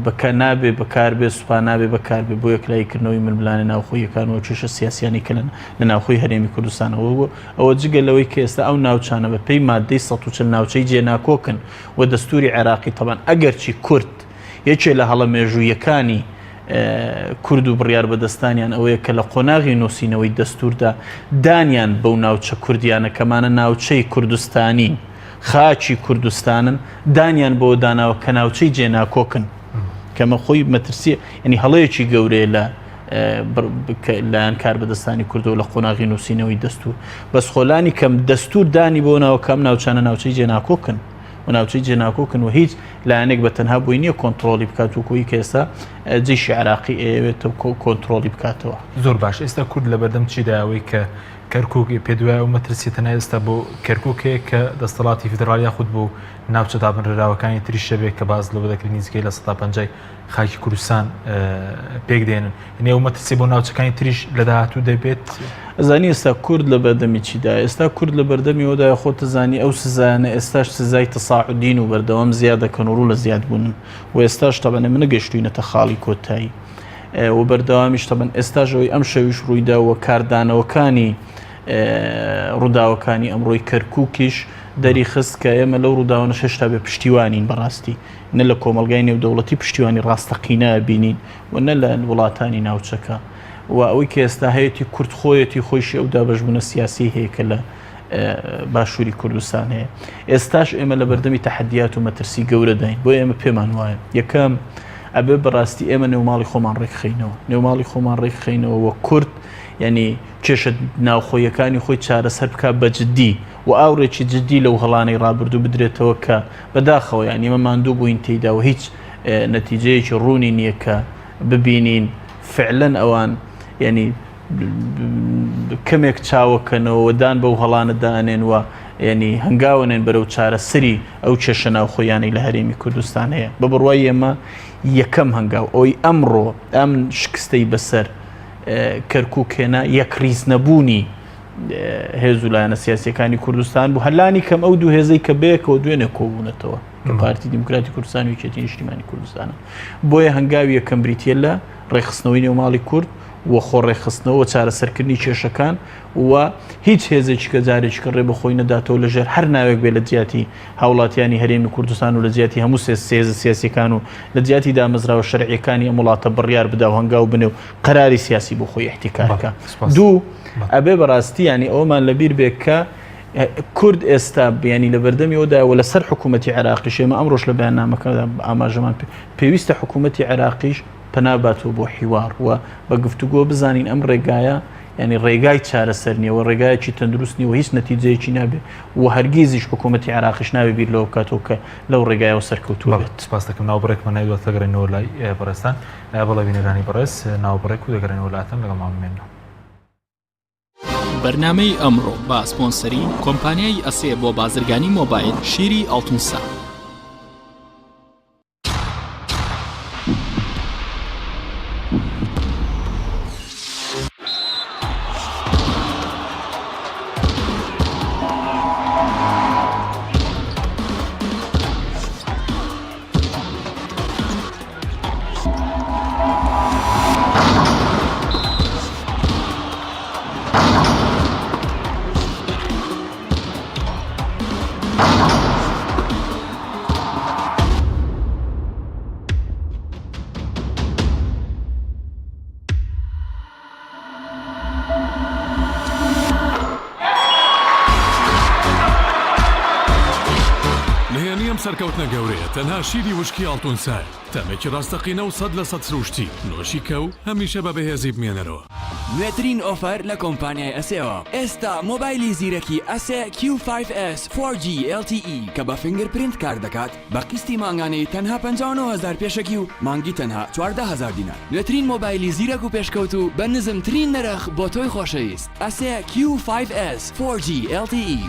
بەکە نابێ بەکاربێ سوپا نابێ بەکاربێ بۆ یەکلایکردنەوەی ملبلانە ناوخۆیەکانەوە کێشە سیاسیانی کە لە ناوخۆی هەرێمی کوردستانەوە ئەوە جگە لەوەی کە ئێستا ئەو ناوچانە بە پێی مادەی 140 ناوچەی جێناکۆکن و دەستوری عێراقی تەبان ئەگەرچی کورد یەکێ لە هەڵە مێژوویەکانی کورد و بڕیار بەدەستانیان ئەوەیە کە لە قۆناغی نووسینەوەی دەستوردا دانیان بەو ناوچە کوردیانە کەمانە ناوچەی کوردستانین خاچی کوردستانن دانیان بۆ داناوە کە ناوچەی جێناکۆکن کەمە خۆی مەترسیە ینی هەڵەیەکی گەورەیە لایەن کار بەدەستانی کوردەوە لە قۆناغی نووسینەوەی دەستور بەس خۆلانی کەم دەستور دانی بۆ ناوە کەم ناوچانە ناوچەی جێناکۆکن و ناوچەی جێناکۆکن و هیچ لایەنێک بە تەنها بۆی نییە کۆنتترۆلی بکات و کۆی کە ئێستا جێشی عێراقی ئەوێتە کۆنتترۆلی بکاتەوە. زۆر باش ئێستا کورد لە بەردەم چیداەوەی کە کەرکووکی پێدوای و مەترسیتەنە ئێستا بۆ کەرکووکێک کە دەستەڵاتی فیدراالیا خود بۆ ناوچە دابنرراوەکانی تریشە بێت کە باز لەوە دەکرێت نزیکەی لە 150 خاکی کوردستان پێک دێنن نێو مەترسی بۆ ناوچەکانی تریش لە داهاتوو دەبێت ئەزانی ئێستا کورد لە بەردەمی چیدا ئێستا کورد لە بەردەمی ئەودا خۆتە زانی ئەو سزانە ئێستاش سزای تەساعودین و بەردەوام زیاد دەکەن و ڕوو لە زیاد بوون و ئێستاش تەبەنە منە گەشتوینەتە خاڵی کۆتایی و بەردەوامیش تەبەن ئێستاژەوەی ئەم شەویش ڕوویداوە کاردانەوەکانی ڕووداوەکانی ئەمڕۆی کەرکووکیش دەری خست کە ئێمە لەو ڕووداوانە شەشتا بێ پشتیوانین بەڕاستی نە لە کۆمەلگای نێودەوڵەتی پشتیوانی ڕاستەقینە بینین و نە لە وڵاتانی ناوچەکە و ئەوەی کە ئێستا هەیەی کورد خۆیەتی خۆشی ئەو دابەشبوونە سیاسی هەیە کە لە باشووری کوردستان هەیە ئێستاش ئێمە لە بەردەمی تەحەدیات و مەترسی گەورە داین بۆ ئێمە پێمان وایە یەکەم ئەبێ بەڕاستی ئێمە نێوماڵی خۆمان ڕێکخینەوە نێوماڵی خۆمان ڕێکخینەوە وە کورد ینی کێشە ناوخۆیەکانی خۆی چارەسەر بکات بە جددی و ئاورێکی جددی لەو هەڵانەی ڕابردوو بدرێتەوە کە بەداخەوە ینی ئێمە ماندوو بووین تێیدا و هیچ نەتیجەیەکی ڕوونی نییە کە ببینین فعلەن ئەوان ینی کەمێک چاوەکەنەوە وەدان بەو هەڵانە دانێن و ینی هەنگاوەنێن بەرەو چارەسەری ئەو کێشە ناوخۆیانی لە هەرێمی کوردستان هەیە بە بڕوای ئێمە یەکەم هەنگاو ئەوی ئەمڕۆ ئەم شکستەی بەسەر کەرکووکێنە یەکریز نەبوونی هێز و لایەنە سیاسیەکانی کوردستان بوو هەلانی کەم ئەو دوو هێزەی کە بەیەکەوە دوێنێ کۆبوونەتەوە کە پارتی دیموکراتی کوردستان و یەکێتی نیشتیمانی کوردستانە بۆیە هەنگاوی یەکەم بریتیە لە ڕێخستنەوەی نێوماڵی کورد وە خۆڕێخستنەوە چارەسەرکردنی کێشەکان و هیچ هێزێکی کە جارێککە ڕێ بەخۆی نەداتەوە لەژێر هەر ناوێک بێ لە جیاتی هاوڵاتیانی هەرێمی کوردستان و لە جیاتی هەموو سێز سیاسیەکان و لە جیاتی دامەزراوە شەرعیەکانی ئەم وڵاتە بڕیار بدا و هەنگاو بنێ و قەراری سیاسی بۆ خۆی احتیکارەکە. دوو ئەبێ بەڕاستی ینی ئەومان لەبیر بێت کە کورد ئێستا بیانی لە بەردەمیەوەداوە لەسەر حکوومەتی عێراقی شێمە ئەمڕۆژ لە بەیاننامەکەدا ئاماژەمان پێویستە حکوومەتی عێراقیش پەناباتەوە بۆ حیوار وە بە گفتوگۆ بزانین ئەم ڕێگایە ینی ڕێگای چارەسەر نیە و ڕێگایەکی تەندروستنی و هیچ نەتیجەیەکی نابێت و هەرگیزیش حکوومەتی عێراقیش نابێ بیر لەوە بکاتەوە کە لەو ڕێگایەوە سەرکەوتووە بێت. سپاس دەکەم ناوبڕێکمان نایدوە دەگەڕێنەوە لای بەڕێستان بەڵێ بینەرانی بەڕێز ناوبڕێک و دەگەڕێنەوە لاتەم لەگەڵ مامێنەوە. بەرنامەی ئەمڕۆ با سپۆنسەری کۆمپانیای ئەسێ بۆ بازرگانی مۆبایل شیری ئەڵتونسا. سەرکەوتنە گەورەیە تەنها شیری وشکی ئەڵتونسایە تەمێکی ڕاستەقینە و 100% سروشتی نۆشی کەو هەمیشە بە بەهێزی بمێنەرەوە. نوێترین ئۆفەر لە کۆمپانیای ئەسێەوە ئێستا مۆبایلی زیرەکی ئەسێ Q5S 4G LTE کە بە فینگر پرینت کار دەکات بە قستی مانگانەی تەنها 59,000 پێشەکی و مانگی تەنها 14,000 دینار. نوێترین مۆبایلی زیرەک و پێشکەوت و بە نزمترین نرخ بۆ تۆی خۆشەویست ئەسێ Q5S 4G LTE.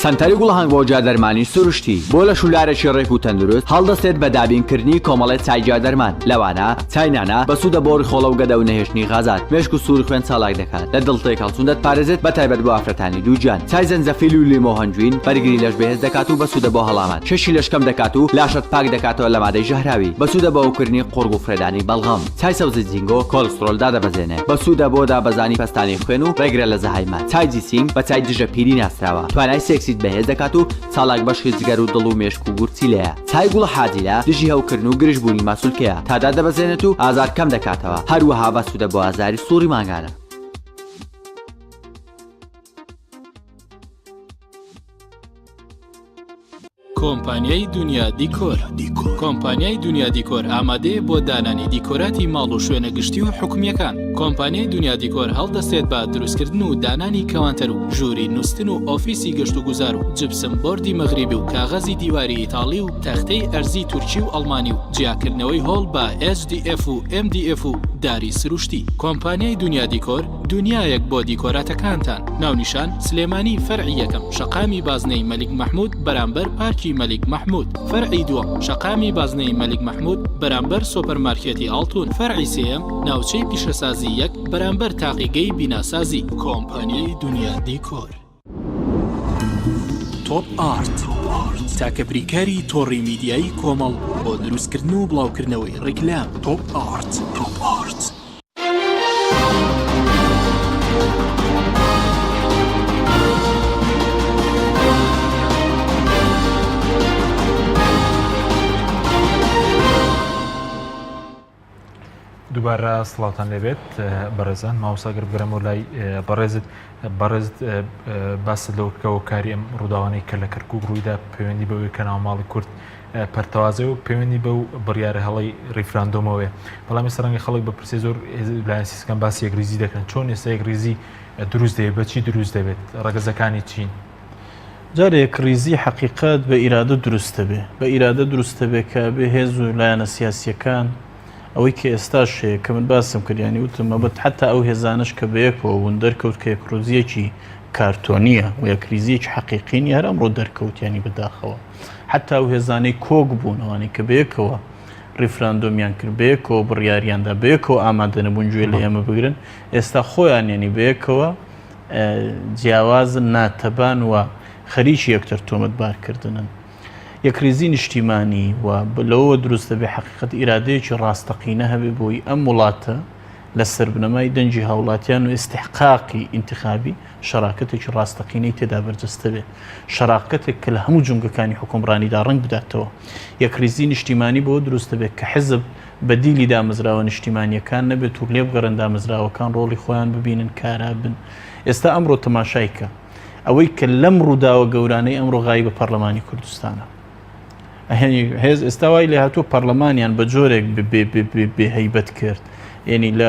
سنتەری گوڵهنگ بۆ جادەرمانی سروشتی بۆ لە شولارێکی ڕێک و تەندروست هەڵدەستێت بە دابینکردنی کۆمەڵێت چای جادەرمان لەوانە چاینانە بە سوودە بۆڕی خۆڵە و گەدە و نەهێشتنی غازات مێشک و سووری خوێن چالاک دەکات لە دڵتێک هەڵچوون دەتپارێزێت بە تایبەت بۆ ئافرەتانی دووجان چای زەنجەفیل و لیمۆ هەنجوین بەرگری لەش بەهێز دەکات و بە سوودە بۆ هەڵامان شەشی لەشکەم دەکات و لاشت پاک دەکاتەوە لە مادەی ژەهراوی بە سوودە بە ئەوکردنی قوڕگ و فرێدانی بەڵغەم چای سەوزی جینگۆ کۆلسترۆل دادەبەزێنێ بە سوودە بۆ دابەزانی پەستانی خوێن و ڕێگرە لە زەهایمان چای جیسینگ بە چای دژە پیری ناسراوە توانای سێکسیت بەهێز دەکات و چالاک بەشی جگەر و دڵ و مێشک و گورچی لەیە چای گوڵە حاجیلە دژی هەوکردن و گرژبوونی ماسوولکەیە تادا دەبەزێنێت و ئازار کەم دەکاتەوە هەروەها بە سوودە بۆ ئازاری سووری ماگانە. کۆمپانیای دنیا دیکۆر کۆمپانیای دنیا دیکۆر ئامادەیە بۆ دانانی دیکۆراتی ماڵ و شوێنە گشتی و حکومیەکان. کۆمپانیای دنیا دیکۆر هەڵدەستێت بە دروستکردن و دانانی کەوانتەر و ژووری نووسن و ئۆفیسی گەشت و گوزار و جبسم بۆردی مەغریبی و کاغەزی دیواری ئیتاڵی و تەختەی ئەرزی تورکی و ئەڵمانی و جیاکردنەوەی هۆڵ بە SDF و MDF و داری سروشتی. کۆمپانیای دنیا دیکۆر دنیایەک بۆ دیکۆراتەکانتان. ناونیشان سلێمانی فەرعی یەکەم شەقامی بازنەی مەلیک مەحموود بەرامبەر پارکی مەلیک مەحموود. فەرعی دووەم شەقامی بازنەی مەلیک مەحموود بەرامبەر سۆپەرمارکێتی ئاڵتون. فەرعی سێیەم ناوچەی پیشەسازی یەک بەرامبەر تاقیگەی بیناسازی. کۆمپانیای دنیا دیکۆر. تۆپ ئارت تاکە بریکاری تۆڕی میدیایی کۆمەڵ بۆ دروستکردن و بڵاوکردنەوەی ڕیکلام. تۆپ ئارت. دووبارە سڵاوتان لەبێت بەڕێزان ماوەساگەر بگەرەمەوە لای بەڕێزت باست لەوکەوە کاری ئەم ڕووداوانەی کە لە کەرکووک ڕوویدا پەیوەندی بەوەی کە ناوماڵی کورد پەرتەوازە و پەیوەندی بەو بڕیارە هەڵی ڕیفراندۆمەوەی بەڵام ئێستا ڕەنگە خەڵک بە پرسێ زۆر لایەن سیستەکان باسی یەکریزی دەکەن چۆن ئێستا یەکریزی دروست دەبێت بەچی دروست دەبێت ڕەگەزەکانی چین جارێ یەکریزی حەقیقەت بە ئیرادە دروستە بێ بە ئیرادە دروستە بێ کە بێ هێز و لایەنە سیاسیەکان ئەوەی کە ئێستاشەیە کە من باسم کردیانی وتم مەبەت حتا ئەو هێزانش کە بەیەکەوە ون دەرکەوت کە یەکڕۆزیەکی کارتۆنیە و یەکریزیەکی حەقیقینی هەر ئەمڕۆ دەرکەوتیانی بەداخەوە حتا ئەو هێزانەی کۆک بوون ئەوانەی کە بەیەکەوە ریفراندۆمیان کرد بەیەکەوە بڕیاریاندا بەیەکەوە ئامادە نەبوون گوێ لە ئێمە بگرن ئێستا خۆیان یعنی بەیەکەوە جیاوازن ناتەبان و خەریکی یەکتر تۆمەتبارکردنن یەکریزی نیشتیمانی و لەوە دروستە بێ حقیقەت ئیرادەیەکی ڕاستەقینە هەبێ بۆی ئەم وڵاتە لە سەربنەمای دەنجی هاوڵاتیان و ئستحقاقی ئینتخابی شەراکەتێکی ڕاستەقینەی تێدا بەرجەستە بێ شەراکەتێک کە لە هەموو جونگەکانی حکومڕانیدا ڕنگ بداتەوە یەکریزی نیشتیمانی بۆ دروستە بێت کە حزب بەدیلی دامەزراوە نیشتیمانیەکان نەبێت و لێ بگەڕن دامەزراوەکان ڕۆڵی خۆیان ببینن کارا بن ئێستا ئەمڕۆ تەماشایکە ئەوەی کە لەم ڕووداوە گەورانەی ئەمڕۆ غایی بە پەرلەمانی کوردستانە هێز ئێستا وای لێ هاتووە پەرلەمانیان بە جۆرێک بێهەیبەت کرد یعنی لە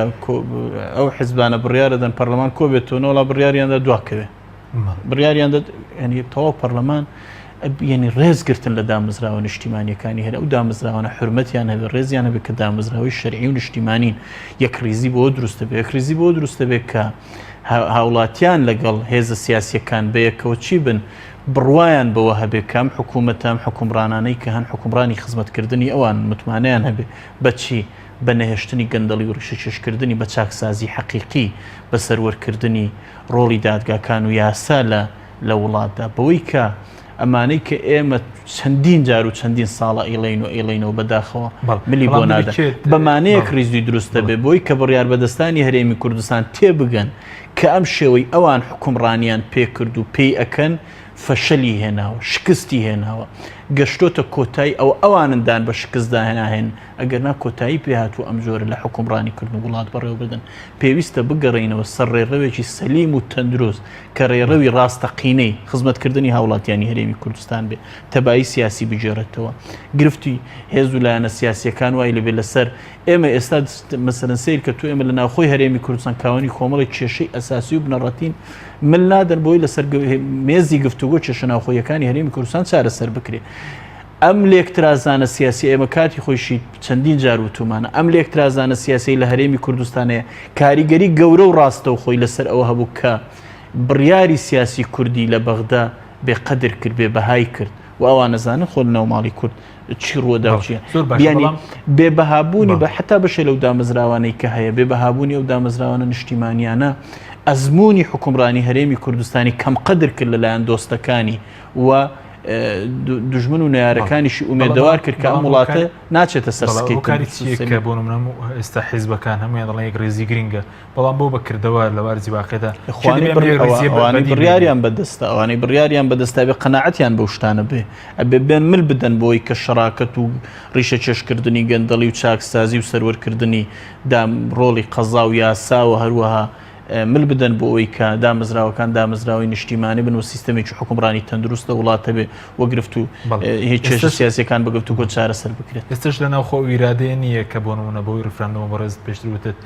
ئەو حیزبانە بڕیارەدەن پەرلەمان کۆ بێتەوە وڵا بڕیاریاندا دواکەوێ بڕیاریان ینی تەواو پەرلەمان ینی ڕێزگرتن لە دامەزراوە نیشتیمانیەکانی هەر ئەو دامەزراوانە حرمەتیان هەبێ ڕێزیان هەبێت کە دامەزراوی شەرعی و نیشتیمانین یەکریزی بۆ دروستە بێ یەکریزی بۆ دروستە بێت کە هاوڵاتیان لەگەڵ هێزە سیاسیەکان بەیەکەوە چی بن بڕوایان بەوە هەبێ کەم حکوومەتام حکومڕانانەی کە هەن حکومڕانی خزمەتکردنی ئەوان متمانیان هەبێ بەچی بە نەهێشتنی گەندەڵی و ڕیشە چێشکردنی بە چاکسازی حەقیقی بە سەروەرکردنی ڕۆڵی دادگاکان و یاسا لە وڵاتدا بەوەی کە ئەمانەی کە ئێمە چەندین جار و چەندین ساڵە ئیڵینەوە بەداخەوە ملی بۆ نادا بەمانەیەک ریزوی دروستە بێ بۆی کە بڕیار بەدەستانی هەرێمی کوردستان تێبگەن کە ئەم شێوەی ئەوان حکومڕانیان پێکرد و پێی ئەکەن فەشەلی هێناوە شکستی هێناوە گەشتۆتە کۆتایی ئەوانندان بە شکستدا هێناهێن ئەگەرنا کۆتایی پێهاتوو ئەم جۆرە لە حکومڕانیکردن وڵات بەڕێوە بدەن پێویستە بگەڕێنەوە سەر ڕێڕەوێکی سەلیم و تەندروست کە ڕێڕەوی ڕاستەقینەی خزمەتکردنی هاوڵاتیانی هەرێمی کوردستان بێ تەبایی سیاسی بجێڕێتەوە گرفتی هێز و لایەنە سیاسیەکان وای لەبێ لەسەر ئێمە ئێستا مەسەرەن سیر کە تو ئێمە لە ناوخۆی هەرێمی کوردستان کاوانی کۆمەڵی کێشەی ئەساسی و بنەڕەتین من نادەن بۆی لەسەر مێزی گفتوگۆ کێشە ناوخۆیەکانی هەرێمی کوردستان چارەسەر بکرێ ئەم لێکترازانە سیاسی ئێمە کاتی خۆشی چەندین جار وتومانە ئەم لێکترازانە سیاسی لە هەرێمی کوردستانەیە کاریگەری گەورە و ڕاستە و خۆی لەسەر ئەوە هەبوو کە بڕیاری سیاسی کوردی لە بەغدا بێقەدر کرد بێ بەهای کرد و ئەوان نەزانن خۆ ناوماڵی کورد چی ڕوەداچیە بیانی بێبەهابوونی بە حتا بەشێ لەو دامەزراوانەی کە هەیە بێبەهابوونی ئەو دامەزراوانە نیشتیمانیانە ئەزمموی حکومڕانی هەرێمی کوردستانی کەم قەدر کرد لەلایەن دۆستەکانی و دژمن و نارەکانیشی ئومێدەوار کرد کە ئەم وڵاتە ناچێتە سەرسکەی کە بۆ نمونە ئێستا حیزبەکان هەمویان دەڵێن یەک ڕێزی گرنگە بەڵام بۆ بەکردەوە لە وارزی واقعدا بڕیاریان بەدەستە ئەوانەی بڕیاریان بەدەستا بێ قەناعەتیان بە شتانە بێ ئەبێ بێن مل بدەن بۆی کە شەراکەت و ڕیشە چێشکردنی گەندەڵی و چاکسازی و سەروەرکردنی ڕۆڵی قەزا و یاسا و هەروەها مل بدەن بۆ ئەوی کە دامەزراوەکان دامەزراوی نیشتیمانی بن و سیستەمێکی حکومڕانی تەندروستە وڵاتە بێ وەگرفت و هیچ کێشە سیاسیەکان بەگرفت و چارەسەر بکرێت ئێستش لە ناوخۆ ئیرادەیە نییە کە بۆ نمونە بۆی ڕفراندۆم بەڕێز پێشتر وتت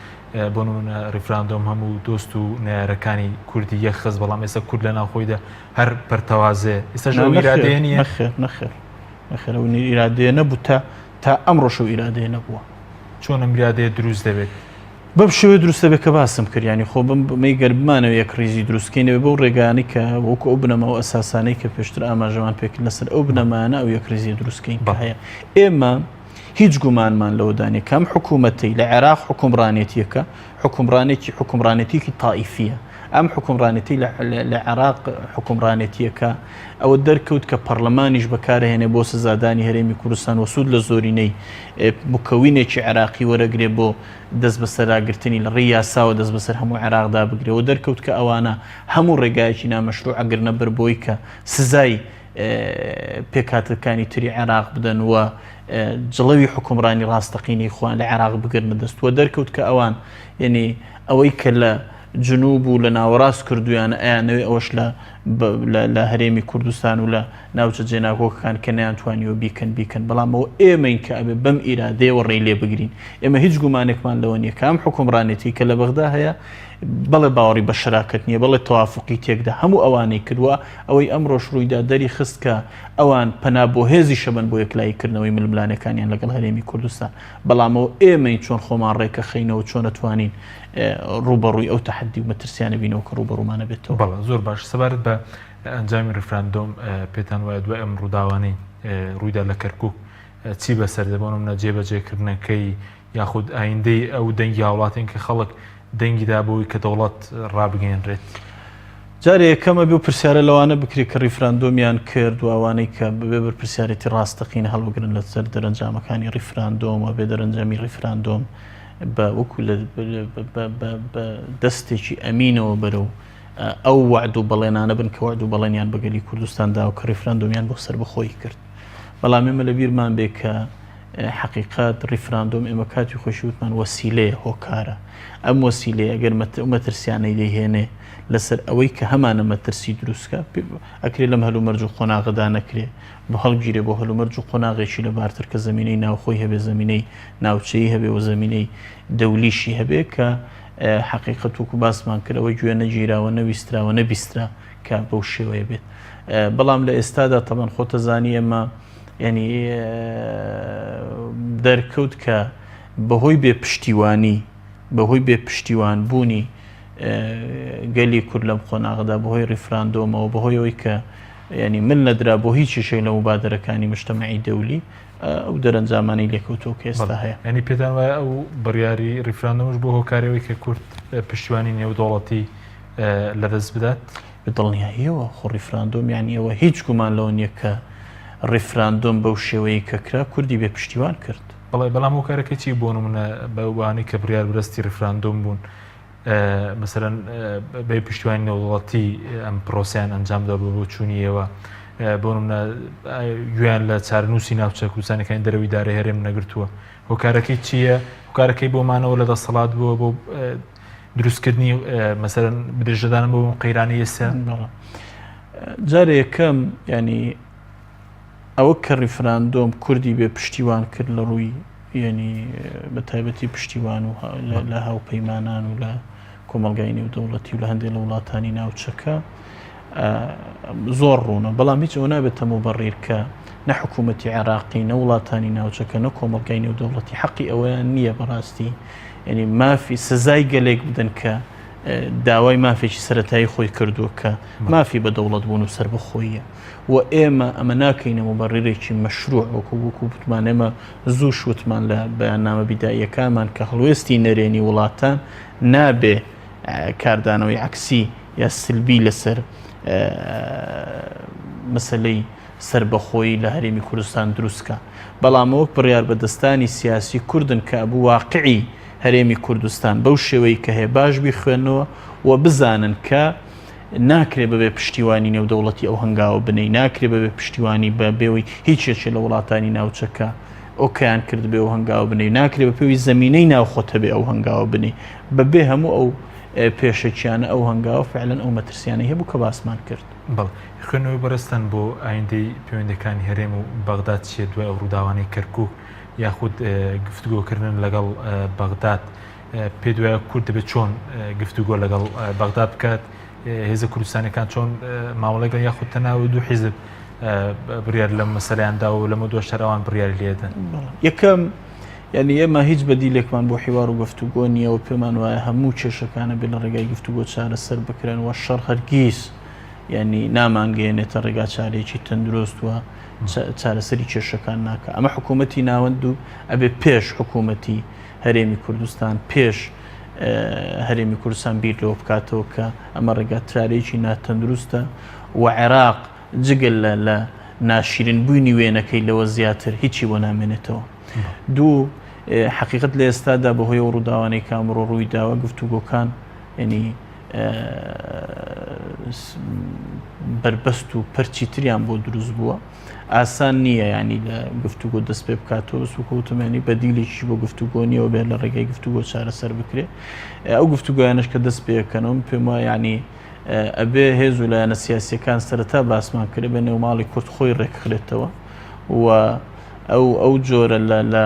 بۆ نمونە ڕفراندۆم هەموو دۆست و نارەکانی کوردی یەک خەز بەڵام ئێستا کورد لە ناوخۆیدا هەر پەرتەوازێ ئێستاش ئیرادەیە نییە نەخێر ئیرادەیە نەبوو تا ئەمڕۆژە ئیرادەیە نەبووە چۆن ئەم ئیرادەیە دروست دەبێت بەم شێوە دروستە بێت کە باسم کردیانی خۆ بمەی گەربمانەوە یەک ڕیزی دروستکەینەوە بەو ڕێگانی کە وەکو ئەو بنەمەوە ئەساسانەی کە پێشتر ئاماژەمان پێکرد لەسەر ئەو بنەمانە ئەو یەک ڕیزی دروستکەین هەیە ئێمە هیچ گومانمان لەوەدانێ کەم حکوومەتی لە عێراق حکومڕانێتیەکە حکومڕانێتیکی تائیفیە ئەم حکومڕانێتی لە عێراق حکومڕانێتیەکە ئەوە دەرکەوت کە پەرلەمانیش بەکارهێنێ بۆ سزادانی هەرێمی کوردستان و سوود لە زۆرینەی بکەوینێکی عێراقی وەرەگرێ بۆ دەست بە سەراگرتنی لە ڕێی یاساوە دەست بەسەر هەموو عێراقدا بگرێەوە دەرکەوت کە ئەوانە هەموو ڕێگایەکی نامەشروع ئەگرنە بەر بۆی کە سزای پێکاتەکانی تری عێراق بدەن وە جڵەوی حکومڕانی ڕاستەقینەی خۆیان لە عێراق بگرنە دەستوە دەرکەوت کە ئەوان یعنی ئەوەی کە لە جنوب و لە ناوەڕاست کردویان ئەیانەوەی ئەوەش لە هەرێمی کوردستان و لە ناوچە جێناکۆکەکان کە نەیانتوانیەوە بیکەن بەڵامەوە ئێمەین کە ئەبێ بەم ئیرادەیەوە ڕێی لێ بگرین ئێمە هیچ گومانێکمان لەوە نییە کام حکومڕانێتی کە لە بەغدا هەیە بەڵێ باوەڕی بە شەراکەت نییە بەڵێ تەوافقی تێکدا هەموو ئەوانەی کردووە ئەوەی ئەمڕۆژ ڕوویدا دەری خست کە ئەوان پەنا بۆ هێزی شەبن بۆ یەکلاییکردنەوەی ململانەکانیان لەگەڵ هەرێمی کوردستان بەڵامەوە ئێمەی چۆن خۆمان ڕێکە خەینەوە چۆن نەتوانین ڕوبەڕووی ئەو تەحەدی و مەترسیانە بینەوە کە ڕوبەڕوومانە بێتەوە. بەڵێ زۆر باش سەبارەت بە ئەنجامی ڕفراندۆم پێتان وایە دوای ئەم ڕووداوانەی ڕوویدا لە کەرکووک چی بەسەر دەبوون منە جێبەجێکردنەکەی یاخود ئایندەی ئەو دەنگی هاوڵاتین کە خەڵک دەنگیدا بۆی کە دەوڵەت ڕابگەێنرێت. جارێ یەکەمە بێ پرسیارە لەوانە بکرێت کە ریفراندۆمیان کرد و ئەوانەی کە ببێ بەر پرسیارەتی ڕاستەقینە هەڵبگرن لەسەر دەرەنجامەکانی ریفراندۆم و بێ دەرەنجامی ریفراندۆم بە وەکو بە دەستێکی ئەمینەوە بەرەو ئەو وعد و بەڵێنانە بن کە وعد و بەڵێنیان بەگەلی کوردستاندا و کە ریفراندۆمیان بۆ سەر بەخۆی کرد. بەڵام ئێمە لە بیرمان بێ کە حقیقات ریفراندۆم ئێمە کاتی خۆشی وتمان وەسیلەیە هۆکارە. ئەم وەسیلەیە ئەگەر مەترسیانەی دەیهێنێ لەسەر ئەوەی کە هەمانە مەترسی دروستکە ئەکرێ لەم هەلومەرج و قۆناغدا نەکرێ بە هەڵگیرێ بۆ هەلومەرج و قۆناغێکی لەبارتر کە زمینەی ناوخۆی هەبێ زمینەی ناوچەی هەبێ و زمینەی دەولیشی هەبێ کە حقیقەت وەکو باسمان کردەوەی گوێ نەگیراوە نەویستراوە نەبیسترا کە بەو شێوەیە بێت. بەڵام لە ئێستادا تەمان خۆتەزانی ئێمە ینی دەرکەوت کە بەهۆی بێ پشتیوان بوونی گەلی کورد لەم قۆناغدا بەهۆی ریفراندۆمەوە بەهۆی ئەوەی کە ینی من نەدرا بۆ هیچ شەی لە مبادرەکانی مجتەمەعی دەولی ئەو دەرەنجامانی لێکەوتۆ کە ئێستا هەیە. ینی پێدان وایە ئەو بڕیاری ریفراندۆمش بۆ هۆکارەوەی کە کورد پشتیوانی نێودوڵەتی لەدەست بدات بدڵنیاییەوە خۆ ریفراندۆم یانی ئەوە هیچ گومان لەوە نییە کە ریفراندۆم بەو شێوەیە کە کرا کوردی بێ پشتیوان کرد. بەڵام هۆکارەکە چی بۆ نمونە بەوانەی کە بڕیار بەرزتی ریفراندۆم بوون مثلەن بە پشتیوانی نێودوڵەتی ئەم پرۆسیان ئەنجامدا بۆ چوونیەوە بۆ نمونە گویان لە چارەنووسی ناوچە کوردستانەکانی دەرەوەی دارە هەرێم نەگرتووە. هۆکارەکەی چییە؟ هۆکارەکەی بۆمانەوە لە دەسەڵات بووە بۆ دروستکردنی مەسەرەن بدرێژەدانم بۆ قەیرانی ئێستا. جارێ یەکەم ینی ئەوە کە ریفراندۆم کوردی بێ پشتیوان کرد لە ڕووی ینی بە تایبەتی پشتیوان و لە هاوپەیمانان و لە کۆمەلگای نێودەوڵەتی و لە هەندێک لە وڵاتانی ناوچەکە زۆر ڕوونە. بەڵام هیچ ئەوە نابێت تەموبەڕیر کە نە حکوومەتی عێراقی نە وڵاتانی ناوچەکە نە کۆمەلگای نێودەوڵەتی حەقی ئەوەیان نییە بەڕاستی ینی مافی سزای گەلێک بدەن کە داوای مافێکی سەرەتایی خۆی کردووە کە مافی بە دەوڵەت بوون و سەر بەخۆیە و ئێمە ئەمە ناکەینە مبەڕیرێکی مەشروع وەکو وتمان ئێمە زوو شوتمان لە بەیاننامە بیداییەکانمان کە هەڵوێستی نەرێنی وڵاتان نابێ کاردانەوەی عکسی یا سلبی لەسەر مەسەلەی سربەخۆیی لە هەرێمی کوردستان دروستکە. بەڵام ئەوە بڕیار بەدەستانی سیاسی کوردن کە بوو واقعی هەرێمی کوردستان بەو شێوەی کە هەیە باش بیخوێنەوە و بزانن کە ناکرێ بەبێ پشتیوانی نێودەوڵەتی ئەو هەنگاوە بنەی ناکرێ بەبێ پشتیوانی بە بێەوەی هیچێکی لە وڵاتانی ناوچەکە ئۆکیان کرد بێ ئەو هەنگاوە بنەی ناکرێ بە پێوی زمینەی ناوخۆتە بێ ئەو هەنگاوە بنی بەبێ هەموو ئەو پێشەکیانە ئەو هەنگاوە فعلەن ئەو مەترسیانە هەبوو کە باسمان کرد. بەڵ خوێنەوەی بەرزتان بۆ ئایندەی پەیوەندەکانی هەرێم و بەغداد چیە دوای ئەو ڕووداوانەی کەرکووک یاخود گفتوگۆکردن لەگەڵ بەغداد پێ دوایە کورد دەبێت چۆن گفتوگۆ لەگەڵ بەغداد بکات هێزە کوردستانەکان چۆن مامەڵەگەڵ یاخود تەناوی دوو حیزب بڕیار لەم مەسەلەیاندا و لەمە دووە شەرەوان بڕیاری لێدەن. یەکەم یعنی ئێمە هیچ بەدیلێکمان بۆ حیوار و گفتوگۆ نییە و پێمان وایە هەموو کێشەکانە بێ لە ڕێگای گفتوگۆ چارەسەر بکرێن و شەڕ هەرگیز ینی نامانگەێنێتە ڕێگا چارێکی تەندروست وە چارەسەری کێشەکان ناکە. ئەمە حکوومەتی ناوەند و ئەبێ پێش حکوومەتی هەرێمی کوردستان پێش هەرێمی کوردستان بیر لەوە بکاتەوە کە ئەمە ڕێگا ترارێکی ناتەندروستە و عێراق جگەل لە ناشرین بوونی وێنەکەی لەوە زیاتر هیچی بۆ نامێنێتەوە. دوو حقیقت لە ئێستادا بەهۆی ئەو ڕووداوانەی کامڕۆ ڕووی داوە گفتوگۆکان ینی بربەست و پەرچی تریان بۆ دروست بووە ئاسان نییە ینی لە گفتوگۆ دەست پێ بکاتەوە سوکەوتمێنی بەدیلێکی بۆ گفتوگۆ نیەوە بێت لە ڕێگەی گفتوگۆ چارەسەر بکرێ. ئەو گفتوگۆیانش کە دەست پێەکەنەوە پێم وایە ینی ئەبێ هێز و لایەنە سیاسیەکان سەرەتا باسمان کرد بە نێوماڵی کورد خۆی ڕێکخرێتەوە و ئەو جۆرە لە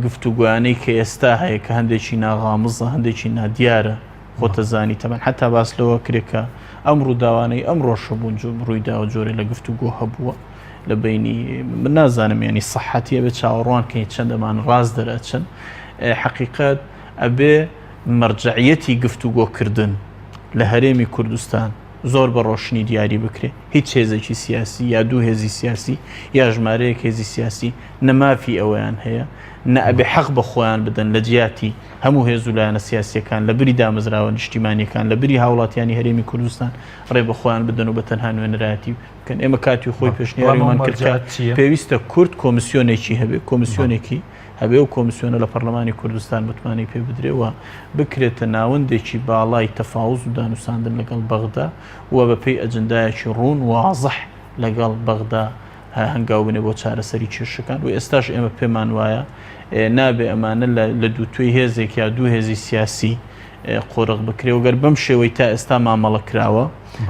گفتوگویانەی کە ئێستا هەیە کە هەندێکی ناغامزە هەندێکی نادیارە خۆتەزانی تەمەن حتا باس لەوە کرێکە ئەم ڕووداوانەی ئەم ڕۆژەبوون ڕوویداوە جۆرە لە گفتوگۆ هەبووە لە بینی من نازانم ینی سەحەتیە بێت چاوەڕوان کە چەندەمان ڕاست دەرەچن حقیقەت ئەبێ مەرجەعیەتی گفتوگۆکردن لە هەرێمی کوردستان زۆر بە ڕۆشنی دیاری بکرێ هیچ هێزێکی سیاسی یا دوو هێزی سیاسی یا ژمارەیەک هێزی سیاسی نەمافی ئەویان هەیە نەئەبێ حەق بە خۆیان بدەن لە جیاتی هەموو هێز و لایەنە سیاسیەکان لە بری دامەزراوە نیشتیمانیەکان لە بری هاوڵاتیانی هەرێمی کوردستان ڕێ بە خۆیان بدەن و بە تەنها نوێنەرایەتی بکەن ئێمە کاتی خۆی پێشنیاریمان کرد پێویستە کورد کۆمیسیۆنێکی هەبێ کۆمیسیۆنێکی هەبێ و کۆمیسیۆنە لە پەرلەمانی کوردستان متمانی پێ بدرێەوە بکرێتە ناوەندێکی باڵای تەفاوز و دانووساندن لەگەڵ بەغدا و بەپێی ئەجندایەکی ڕوون وازح لەگەڵ بەغدا هەنگاو بنێ بۆ چارەسەری کێشەکان و ئێستاش ئێمە پێمان وایە نابێ ئەمانە لە دووتوی هێزێک یا دوو هێزی سیاسی قۆرق بکرێ وگەر بەم شێوەی تا ئێستا مامەڵە کراوە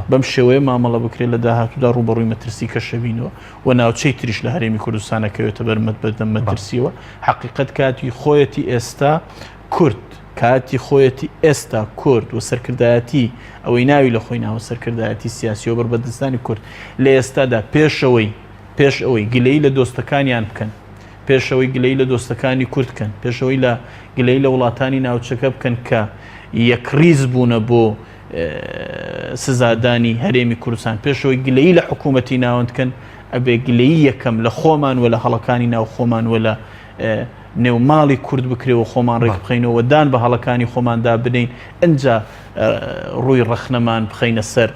بەم شێوەیە مامەڵە بکرێت لە داهاتوودا ڕوبەڕووی مەترسی کەشەبینەوە و ناوچەی تریش لە هەرێمی کوردستانەکەوێتە بەرمەت بەدەم مەترسیەوە حقیقەت کاتی خۆیەتی ئێستا کورد کاتی خۆیەتی ئێستا کورد و سەرکردایەتی ئەوەی ناوی لە خۆی ناوە سەرکردایەتی سیاسی و بەربەردستانی کورد لە ئێستادا پێش ئەوەی گلەی لە دۆستەکانیان بکەن پێشەوەی گلەی لە دۆستەکانی کورد بکەن پێشەوەی لە گلەی لە وڵاتانی ناوچەکە بکەن کە یەکریز بوونە بۆ سزادانی هەرێمی کوردستان پێشەوەی گلەی لە حکوومەتی ناوەندکەن ئەبێ گلەی یەکەم لە خۆمان و لە هەڵەکانی ناو خۆمان و لە نێوماڵی کورد بکرێەوە خۆمان ڕێک بخەینەوە دان بە هەڵەکانی خۆماندا بدەین ئەنجا ڕووی ڕەخنەمان بخەینە سەر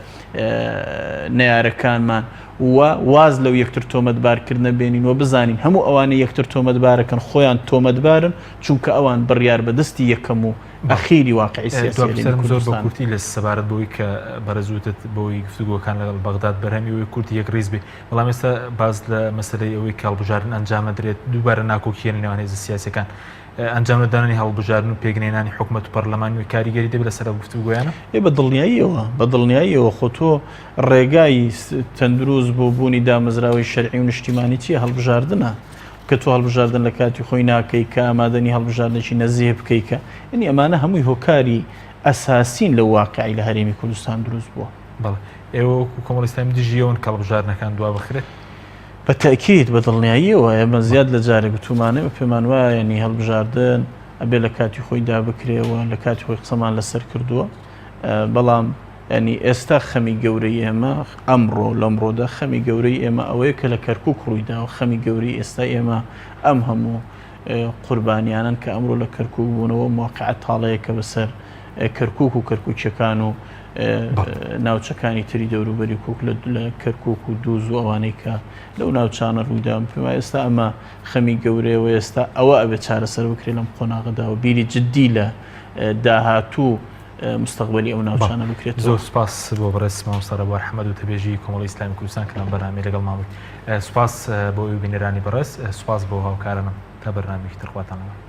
نەیارەکانمان و واز لەو یەکتر تۆمەتبارکردنە بێنین و بزانین هەموو ئەوانە یەکتر تۆمەتبارەکەن خۆیان تۆمەتبارن چونکە ئەوان بڕیار بەدەستی یەکەم و ئەخیری واقعی سیاسی زۆر بە کورتی لە سەبارەت بۆی کە بەرەزوتت بۆی گفتوگۆکان لەگەڵ بەغداد بەرهەمی ئەوەی کورتی یەک ڕیز بێ بەڵام ئێستا باز لە مەسەلەی ئەوەی کاڵبژاردن ئەنجامە درێت دووبارە ناکۆکیێن نێوان هێزە سیاسەکان ئەنجام دانانی هەڵبژاردن و پێگەێنانی حکومەت و پەرلەمانی و کاریگەری دەبێت لەسەر گفتوگویانە بە دڵنیاییەوە خۆ تۆ ڕێگای تەندروست بۆ بوونی دامەزراوی شەرعی و نیشتیمانی چیە هەڵبژاردنە کە تۆ هەڵبژاردن لە کاتی خۆی ناکەی کە ئامادەنی هەڵبژاردنێکی نەزیه بکەیکە ئەنی ئەمانە هەمووی هۆکاری ئەساسین لە واقعی لە هەرێمی کوردستان دروست بووە بەڵێ ئێوە کۆمەڵیستانی دژیەوەن کە هەڵبژاردنەکان دوا بخرێت بە تاکید بە دڵنیاییەوە ئێمە زیاد لە جارێک بتومانێ پێمان وایە ینی هەڵبژاردن ئەبێ لە کاتی خۆی دابکرێەوە لە کاتی خۆی قسەمان لەسەر کردووە بەڵام ینی ئێستا خەمی گەورەی ئێمە ئەمڕۆ لەمڕۆدا خەمی گەورەی ئێمە ئەوەیە کە لە کەرکووک ڕوویدا و خەمی گەوری ئێستا ئێمە ئەم هەموو قوربانیانن کە ئەمڕۆ لە کەرکووک بوونەوە موقعەت تاڵەیەکە بەسەر کەرکووک و کەرکووچەکان و ناوچەکانی تری دەوروبەری کوک لە کەرکووک و دووز و ئەوانەی کە لەو ناوچانە ڕوویدا پێم ئێستا ئەمە خەمی گەورەیەوە ئێستا ئەوە ئەبێت چارەسەر بکرێت لەم قۆناغەدا و بیری جددی لە داهاتوو مستقبلی ئەو ناوچانە بکرێت. زۆر سپاس بۆ بەڕێز مامۆستا ڕەبوار حەمەد و تەبێژی کۆمەڵی ئیسلامی کوردستان کە لەم بەرنامەی لەگەڵ ماوەی سوپاس بۆ ئەوی بینەرانی بەڕێز سوپاس بۆ هاوکارانم تا بەرنامێکی تر خواتانەوە.